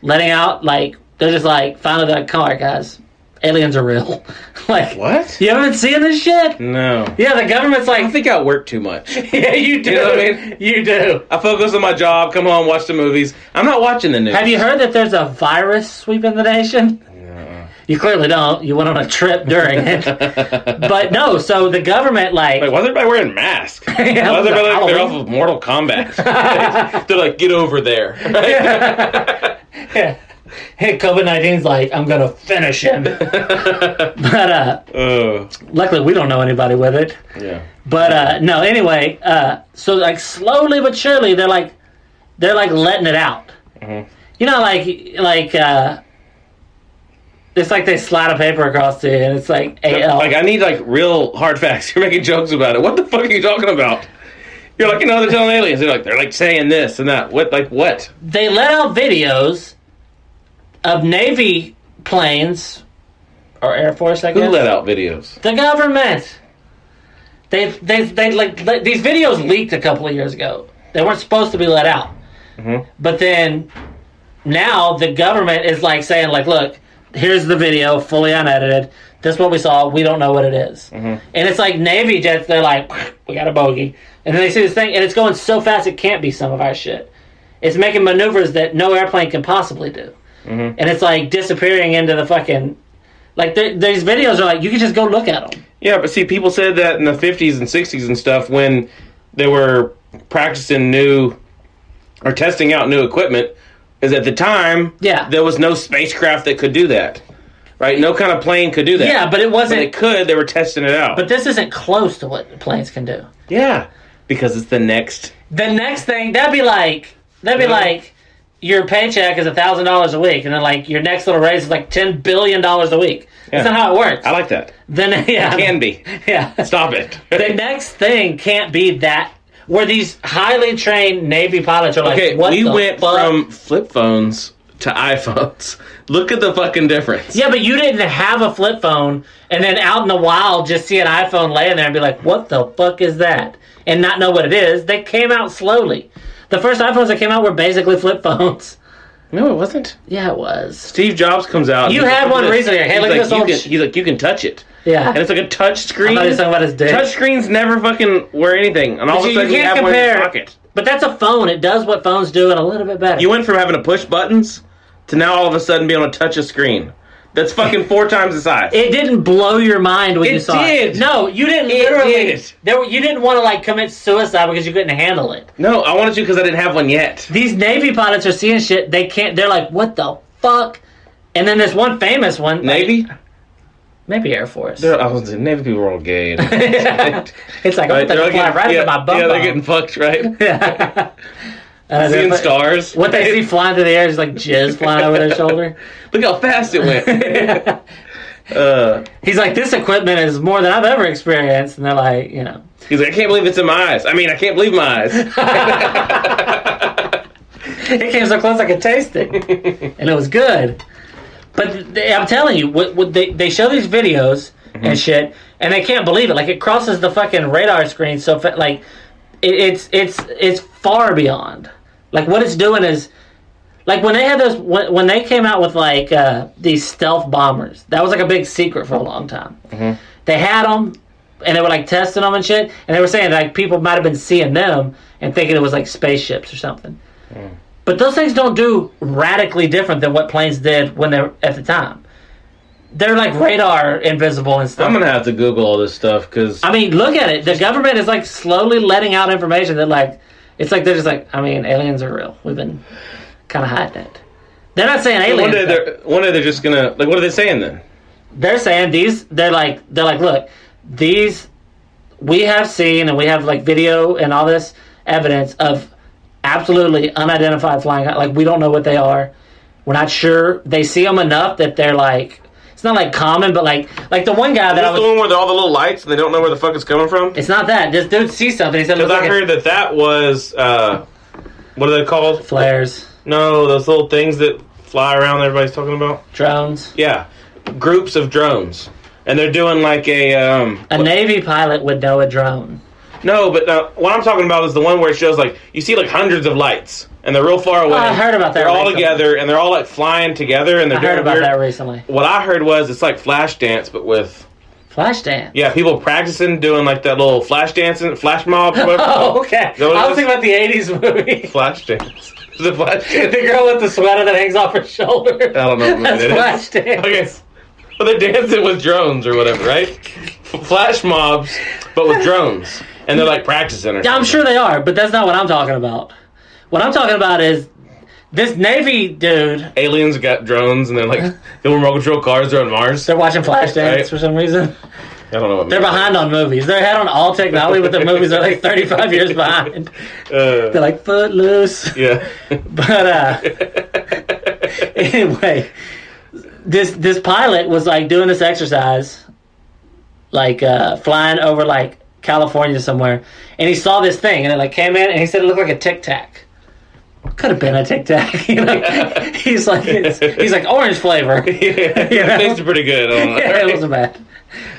letting out, like... They're just like, finally, they're like, come on, guys. Aliens are real. Like, what? You haven't been seeing this shit? No. Yeah, the government's like... I think I work too much. Yeah, you do. You know what I mean? You do. I focus on my job, come home, watch the movies. I'm not watching the news. Have you heard that there's a virus sweeping the nation? No. You clearly don't. You went on a trip during it. But no, so the government, like... Wait, why is everybody wearing masks? Yeah, why is everybody like they're off of Mortal Kombat? They're like, get over there. Right? Yeah. Hey, COVID-19's like, I'm going to finish him. But, luckily we don't know anybody with it. Yeah. But, no, anyway, so, like, slowly but surely, they're like letting it out. Mm-hmm. You know, it's like they slide a paper across to you, and it's like AL. Like, I need, like, real hard facts. You're making jokes about it. What the fuck are you talking about? You're like, they're telling aliens. They're like saying this and that. What? Like, what? They let out videos of Navy planes, or Air Force, I guess. Who let out videos? The government. They these videos leaked a couple of years ago. They weren't supposed to be let out. Mm-hmm. But then, now the government is like saying, like, look, here's the video, fully unedited. This is what we saw. We don't know what it is. Mm-hmm. And it's like Navy jets, they're like, we got a bogey. And then they see this thing, and it's going so fast it can't be some of our shit. It's making maneuvers that no airplane can possibly do. Mm-hmm. And it's like disappearing into the fucking... Like, these videos are like, you can just go look at them. Yeah, but see, people said that in the 50s and 60s and stuff when they were practicing testing out new equipment, is at the time, there was no spacecraft that could do that. Right? No kind of plane could do that. Yeah, but it wasn't... When they could, they were testing it out. But this isn't close to what planes can do. Yeah, because it's the next... The next thing, that'd be like... Your paycheck is $1,000 a week, and then like your next little raise is like $10 billion a week. Yeah. That's not how it works. I like that. Then it can be. Yeah. Stop it. The next thing can't be that where these highly trained Navy pilots are like, okay, what we the went fuck? from flip phones to iPhones. Look at the fucking difference. Yeah, but you didn't have a flip phone, and then out in the wild just see an iPhone laying there and be like, what the fuck is that? And not know what it is. They came out slowly. The first iPhones that came out were basically flip phones. No, it wasn't. Yeah, it was. Steve Jobs comes out. You had one recently. Hey, look at this. He's like, you can touch it. Yeah. And it's like a touch screen. I thought he was talking about his dick. Touch screens never fucking were anything. And all of a sudden you have one in your pocket. But that's a phone. It does what phones do and a little bit better. You went from having to push buttons to now all of a sudden being able to touch a screen. That's fucking 4 times the size. It didn't blow your mind when you saw it. It did. No, you didn't literally. You didn't want to like commit suicide because you couldn't handle it. No, I wanted to because I didn't have one yet. These Navy pilots are seeing shit. They can't. They're like, what the fuck? And then there's one famous one. Navy? Maybe Air Force. I was saying Navy people are all gay. It's like, I'm going to fly right into my bum. Yeah, they're getting fucked, right? Yeah. Seeing stars. What they see flying through the air is like jizz flying over their shoulder. Look how fast it went. He's like, this equipment is more than I've ever experienced. And they're like, you know. He's like, I can't believe it's in my eyes. I mean, I can't believe my eyes. It came so close I could taste it. And it was good. But I'm telling you, they show these videos and shit, and they can't believe it. Like, it crosses the fucking radar screen so like, it's far beyond. Like, what it's doing is, like, when they had those, when they came out with, like, these stealth bombers, that was, like, a big secret for a long time. Mm-hmm. They had them, and they were, like, testing them and shit, and they were saying, like, people might have been seeing them and thinking it was, like, spaceships or something. Mm. But those things don't do radically different than what planes did when they're at the time. They're, like, radar invisible and stuff. I'm going to have to Google all this stuff, because... I mean, look at it. The government is, like, slowly letting out information that, like... It's like they're just like, I mean, aliens are real. We've been kind of hiding it. They're not saying aliens. One day they're just going to... Like, what are they saying, then? They're saying these... They're like, look, these... We have seen, and we have, like, video and all this evidence of absolutely unidentified flying... Like, we don't know what they are. We're not sure. They see them enough that they're, like... It's not like common, but like the one guy that I was... the one where all the little lights and they don't know where the fuck it's coming from? It's not that. This dude sees something. He said, because I heard that was what are they called? Flares. No, those little things that fly around that everybody's talking about. Drones. Yeah, groups of drones, and they're doing like a Navy pilot would know a drone. No, but what I'm talking about is the one where it shows like you see like hundreds of lights, and they're real far away. I heard about that. They're all recently. together, and they're all like flying together, and they're doing heard about weird... that recently. What I heard was it's like flash dance, but with Flashdance. Yeah, people practicing doing like that little flash dancing, flash mob. Whatever. Oh, okay. I was thinking about the '80s movie. Flash dance. Is it flash dance? The girl with the sweater that hangs off her shoulder. I don't know. That's Flashdance. Okay. Well, they're dancing with drones or whatever, right? Flash mobs, but with drones. And they're like practicing or something. Yeah, I'm sure they are, but that's not what I'm talking about. What I'm talking about is this Navy dude. Aliens got drones and they're like, they remote control cars, they're on Mars. They're watching Flashdance for some reason. I don't know what they're behind on movies. They're ahead on all technology, but the movies are like 35 years behind. They're like Footloose. Yeah. But anyway, this pilot was like doing this exercise, like flying over like California somewhere, and he saw this thing, and it like came in, and he said it looked like a Tic Tac. Could have been a Tic Tac. You know? he's like orange flavor. Yeah, you know? It tasted pretty good. Yeah, it wasn't bad.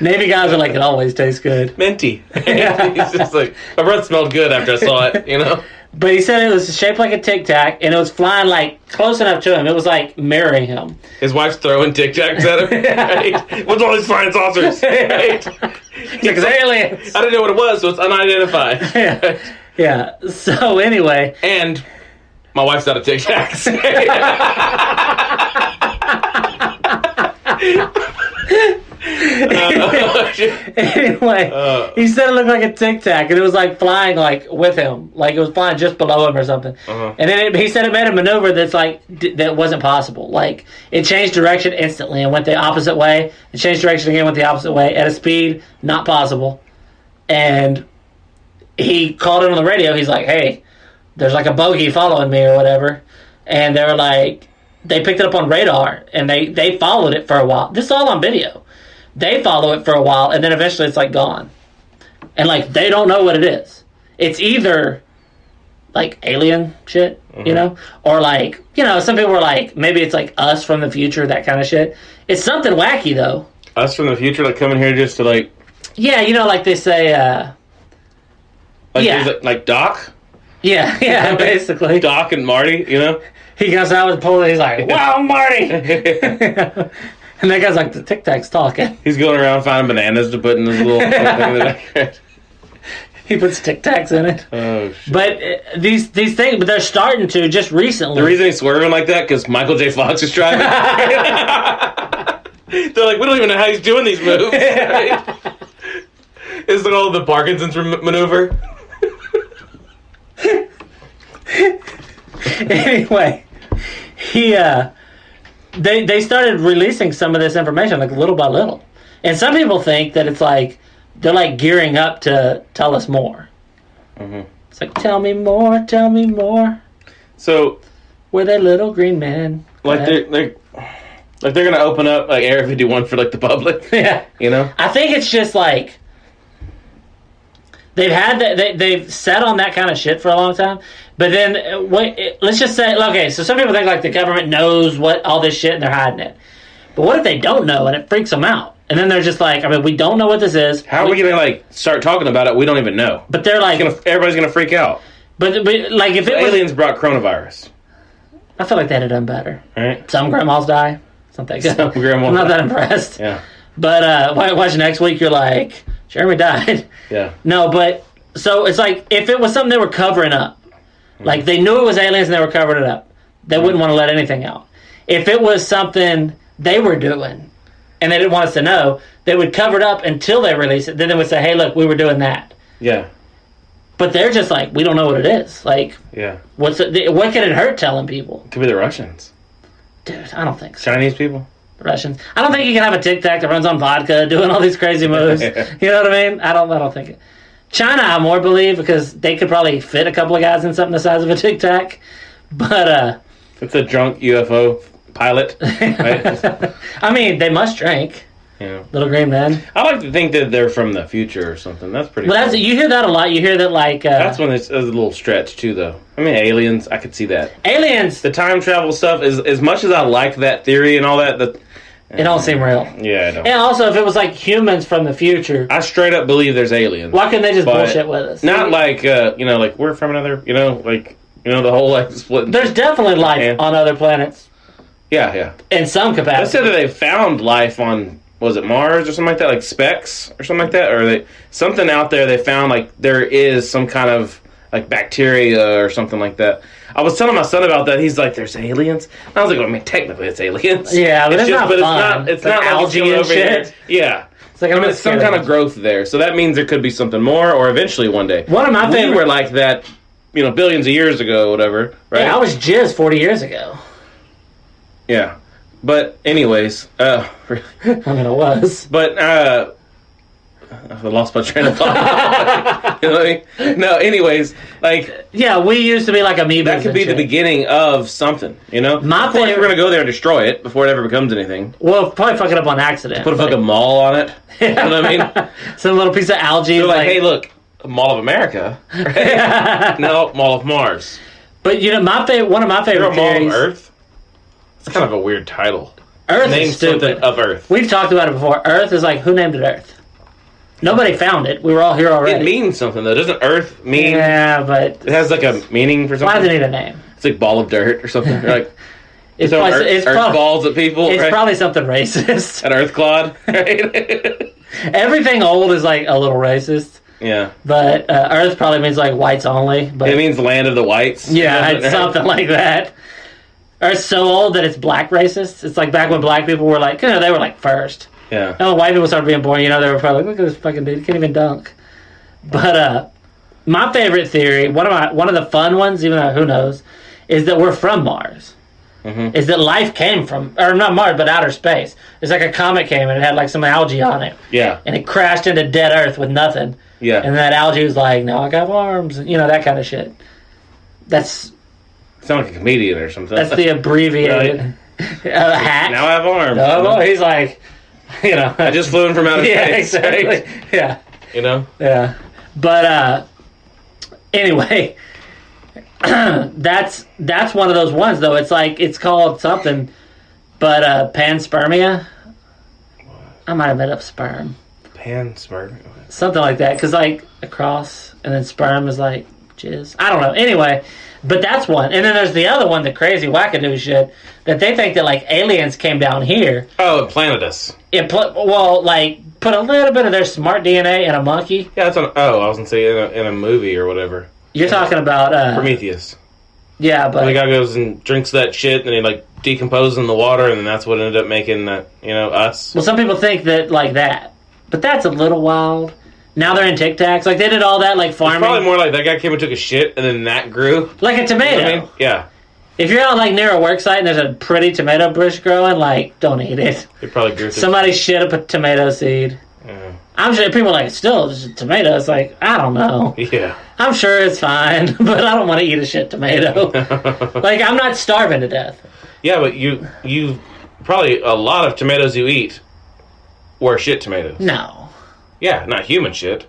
Navy guys are like, it always tastes good. Minty. He's just like, my breath smelled good after I saw it, you know? But he said it was shaped like a Tic Tac, and it was flying like close enough to him. It was like mirroring him. His wife's throwing Tic Tacs at him. Right? What's all these flying saucers? Right? He's like, it's aliens. I didn't know what it was, so it's unidentified. Yeah. Yeah. So anyway. And my wife's out of Tic Tacs. Anyway, he said it looked like a Tic Tac, and it was like flying like with him, like it was flying just below him or something. And then he said it made a maneuver that's like that wasn't possible. Like it changed direction instantly and went the opposite way. It changed direction again, went the opposite way at a speed not possible. And he called in on the radio. He's like, "Hey, there's like a bogey following me or whatever," and they were like, they picked it up on radar and they followed it for a while. This is all on video. They follow it for a while, and then eventually it's, like, gone. And, like, they don't know what it is. It's either, like, alien shit, you know? Or, like, you know, some people are like, maybe it's, like, us from the future, that kind of shit. It's something wacky, though. Us from the future, like, coming here just to, like... Yeah, you know, like they say, like Doc? Yeah, basically. Doc and Marty, you know? He comes out with the pole, and he's like, wow, Marty! And that guy's like, the Tic Tac's talking. He's going around finding bananas to put in his little thing. He puts Tic Tacs in it. Oh, shit. But these things, but they're starting to just recently. The reason he's swerving like that, because Michael J. Fox is driving. They're like, we don't even know how he's doing these moves. Right? It's like all the Parkinson's maneuver. Anyway, They started releasing some of this information, like little by little. And some people think that it's like, they're like gearing up to tell us more. It's like, tell me more, tell me more. So, We're they little green men. Like they're going to open up like Area 51 for like the public. Yeah. You know? I think it's just like, they've sat on that kind of shit for a long time. But then, let's just say, okay, so some people think like the government knows what all this shit and they're hiding it. But what if they don't know and it freaks them out? And then they're just like, I mean, we don't know what this is. How are we going to like start talking about it? We don't even know. But they're like... everybody's going to freak out. But like if it was... Aliens brought coronavirus. I feel like they'd have done better. Right? Some grandmas die. It's not that good. Some grandmas I'm not die. that impressed. Yeah. But watch next week, you're like, Jeremy died. Yeah. No, but... So it's like, if it was something they were covering up, like they knew it was aliens and they were covering it up, they wouldn't want to let anything out. If it was something they were doing and they didn't want us to know, they would cover it up until they release it. Then they would say, hey, look, we were doing that. Yeah. But they're just like, we don't know what it is. Like, yeah. What can it hurt telling people? Could be the Russians. Dude, I don't think so. Chinese people? The Russians. I don't think you can have a Tic Tac that runs on vodka doing all these crazy moves. You know what I mean? I don't think it. China, I more believe, because they could probably fit a couple of guys in something the size of a Tic Tac. But, it's a drunk UFO pilot. Right? I mean, they must drink. Yeah. Little green men. I like to think that they're from the future or something. That's pretty Well, cool. you hear that a lot. You hear that like... That's when it's a little stretch, too, though. I mean, aliens, I could see that. Aliens! The time travel stuff, is as much as I like that theory and all that... It don't seem real. Yeah, I know. And also, if it was like humans from the future... I straight up believe there's aliens. Why couldn't they just bullshit with us? Not like, like, we're from another... the whole, like, split... There's definitely life on other planets. Yeah. In some capacity. They said that they found life on... Was it Mars or something like that? Like specks or something like that? Or something out there they found like there is some kind of like bacteria or something like that. I was telling my son about that. He's like, "There's aliens." And I was like, "I mean, technically it's aliens." Yeah, but it's not fun. It's not like algae and over shit. Here. Yeah. It's like it's some kind of growth there. So that means there could be something more, or eventually one day. One of my favorite. We were like that, billions of years ago, or whatever. Right? Yeah, I was jizz 40 years ago. Yeah. But anyways, I mean, it was. But I lost my train of thought. You know what I mean? No, anyways, like yeah, we used to be like amoebas. That could be the beginning of something. Of course, we're gonna go there and destroy it before it ever becomes anything. Well, probably fuck it up on accident. Put a fucking mall on it. You know what I mean? Some little piece of algae. They're like, hey, look, Mall of America. Right? No, Mall of Mars. But one of my favorite Mall theories. of Earth. It's kind of a weird title. Earth Name is stupid. something of Earth. We've talked about it before. Earth is like, who named it Earth? Nobody found it. We were all here already. It means something, though. Doesn't Earth mean... Yeah, but... It has like a meaning for something? Why does it need a name? It's like ball of dirt or something. Like, it's earth balls at people. It's right? probably something racist. An earth clod. Right? Everything old is like a little racist. Yeah. But Earth probably means like whites only. But it means land of the whites. Yeah, it's something like that. Earth's so old that it's black racist. It's like back when black people were like, they were like first. Yeah. And when white people started being born, they were probably like, look at this fucking dude, he can't even dunk. But my favorite theory, one of the fun ones, even though who knows, is that we're from Mars. Mm-hmm. Is that life came from, or not Mars, but outer space. It's like a comet came and it had like some algae on it. Yeah. And it crashed into dead Earth with nothing. Yeah. And that algae was like, now I got arms, that kind of shit. That's... Sound like a comedian or something. That's the abbreviated hack. Now I have arms. No, he's like, I just flew in from outer space. Yeah, exactly. Right? Yeah. Yeah. But anyway, that's one of those ones though. It's like it's called something, but panspermia. I might have made up sperm. Panspermia. Something like that, because like a cross and then sperm is like jizz. I don't know. Anyway. But that's one. And then there's the other one, the crazy wackadoo shit, that they think that, like, aliens came down here. Oh, it planted us. Put a little bit of their smart DNA in a monkey. Yeah, that's I was going to say in a movie or whatever. You're talking about... Prometheus. Yeah, but... The guy goes and drinks that shit, and then he, like, decomposes in the water, and then that's what ended up making, us. Well, some people think that, like, that. But that's a little wild. Now they're in Tic Tacs. Like, they did all that, like, farming. It's probably more like that guy came and took a shit, and then that grew. Like a tomato. You know what I mean? Yeah. If you're out, like, near a work site and there's a pretty tomato bush growing, like, don't eat it. It probably grew. Somebody shit up a tomato seed. Yeah. I'm sure people are like, still, it's a tomato. It's like, I don't know. Yeah. I'm sure it's fine, but I don't want to eat a shit tomato. Like, I'm not starving to death. Yeah, but you probably, a lot of tomatoes you eat were shit tomatoes. No. Yeah, not human shit.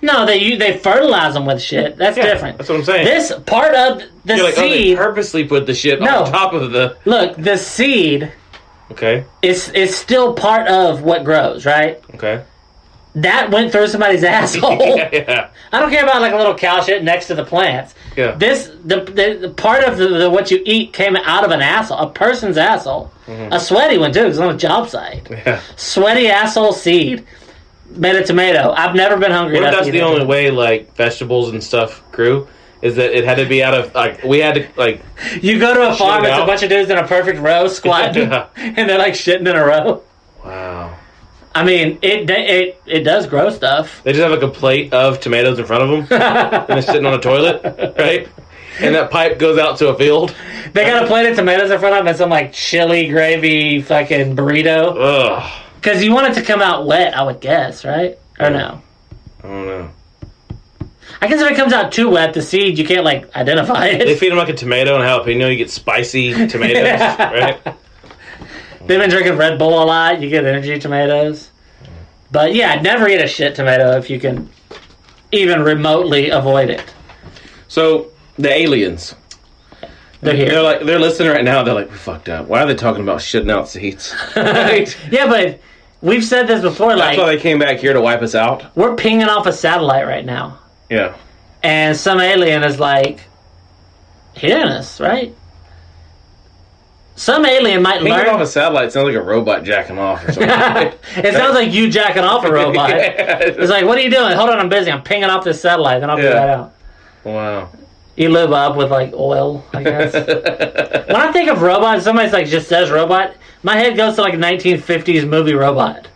No, they fertilize them with shit. That's different. That's what I'm saying. This part of the You're like, seed... they purposely put the shit on top of the... Look, the seed... Okay. It's still part of what grows, right? Okay. That went through somebody's asshole. Yeah. I don't care about like a little cow shit next to the plants. Yeah. The part of the what you eat came out of an asshole, a person's asshole. Mm-hmm. A sweaty one too, because it's on a job site. Yeah. Sweaty asshole seed made a tomato. I've never been hungry enough. That's the only way like vegetables and stuff grew. Is that it had to be out of like we had to like. You go to a farm, it's a bunch of dudes in a perfect row squatting, and they're like shitting in a row. Wow. I mean, it does grow stuff. They just have like a plate of tomatoes in front of them, and they're sitting on a toilet, right? And that pipe goes out to a field. They got a plate of tomatoes in front of them and some like chili gravy fucking burrito. Ugh. Because you want it to come out wet, I would guess, right? Or no? I don't know. I guess if it comes out too wet, the seed, you can't like identify it. They feed them like a tomato and jalapeno, you get spicy tomatoes, right? They've been drinking Red Bull a lot. You get energy tomatoes. But yeah, never eat a shit tomato if you can even remotely avoid it. So the aliens, they're here. They're listening right now. They're like, we fucked up. Why are they talking about shitting out seats? Right? Yeah, but we've said this before. That's why they came back here to wipe us out. We're pinging off a satellite right now. Yeah. And some alien is like hitting us, right? Some alien might Pinging learn. off a satellite sounds like a robot jacking off or something. It sounds like you jacking off a robot. Yeah. It's like, what are you doing? Hold on, I'm busy. I'm pinging off this satellite, then I'll be right out. Wow. You live up with like oil, I guess. When I think of robot, somebody's like just says robot, my head goes to like a 1950s movie Robot.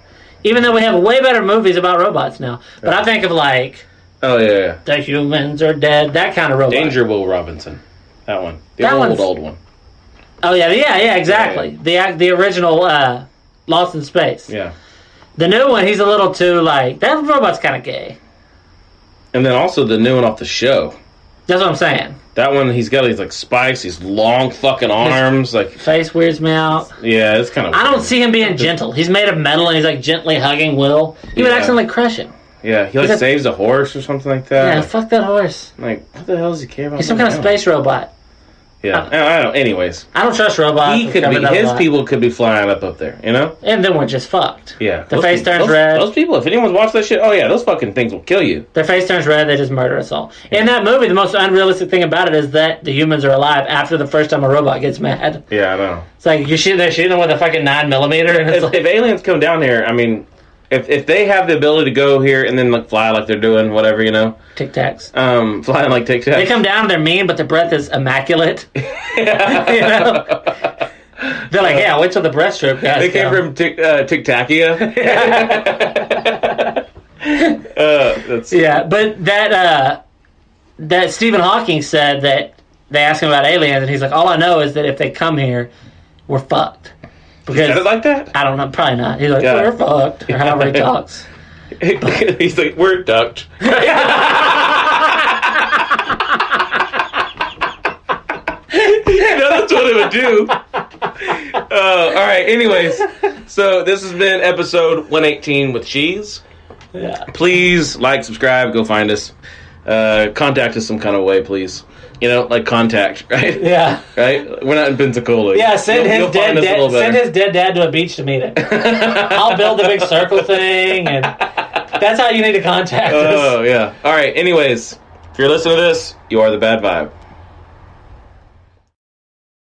Even though we have way better movies about robots now. But I think of like, oh yeah, the humans are dead, that kind of robot. Danger Will Robinson. That one. That old one. Oh yeah, exactly. Yeah. The original Lost in Space. Yeah. The new one, he's a little too like, that robot's kind of gay. And then also the new one off the show. That's what I'm saying. That one, he's got these like spikes, these long fucking arms, like face weirds me out. Yeah, it's kind of. I don't see him being gentle. He's made of metal and he's like gently hugging Will. He would accidentally crush him. Yeah, he like saves a horse or something like that. Yeah, fuck that horse. Like, what the hell does he care about? He's some kind of space robot. Yeah, I don't know. Anyways, I don't trust robots. His people could be flying up there, you know? And then we're just fucked. Yeah. Their face turns red. Those people, if anyone's watched that shit, oh yeah, those fucking things will kill you. Their face turns red, they just murder us all. In that movie, the most unrealistic thing about it is that the humans are alive after the first time a robot gets mad. Yeah, I know. It's like, they're shooting them with a fucking 9mm. And if aliens come down here, I mean, if they have the ability to go here and then like fly like they're doing whatever, you know, Tic Tacs, flying like Tic Tacs. They come down, they're mean, but their breath is immaculate. You know, they're like, yeah, wait till the breaststroke guys. They came from Tic Tacia. Yeah, but that Stephen Hawking said that they asked him about aliens, and he's like, all I know is that if they come here, we're fucked. Because, he said it like that? I don't know, probably not. He's like, we're fucked, or however he talks. He's like, we're ducked. That's what it would do. All right, anyways. So this has been episode 118 with Cheese. Yeah. Please like, subscribe, go find us. Contact us some kind of way, please. You know, like contact, right? Yeah. Right? We're not in Pensacola. Yeah, send his dead dad to a beach to meet him. I'll build a big circle thing, and that's how you need to contact us. Oh, yeah. All right, anyways, if you're listening to this, you are the bad vibe.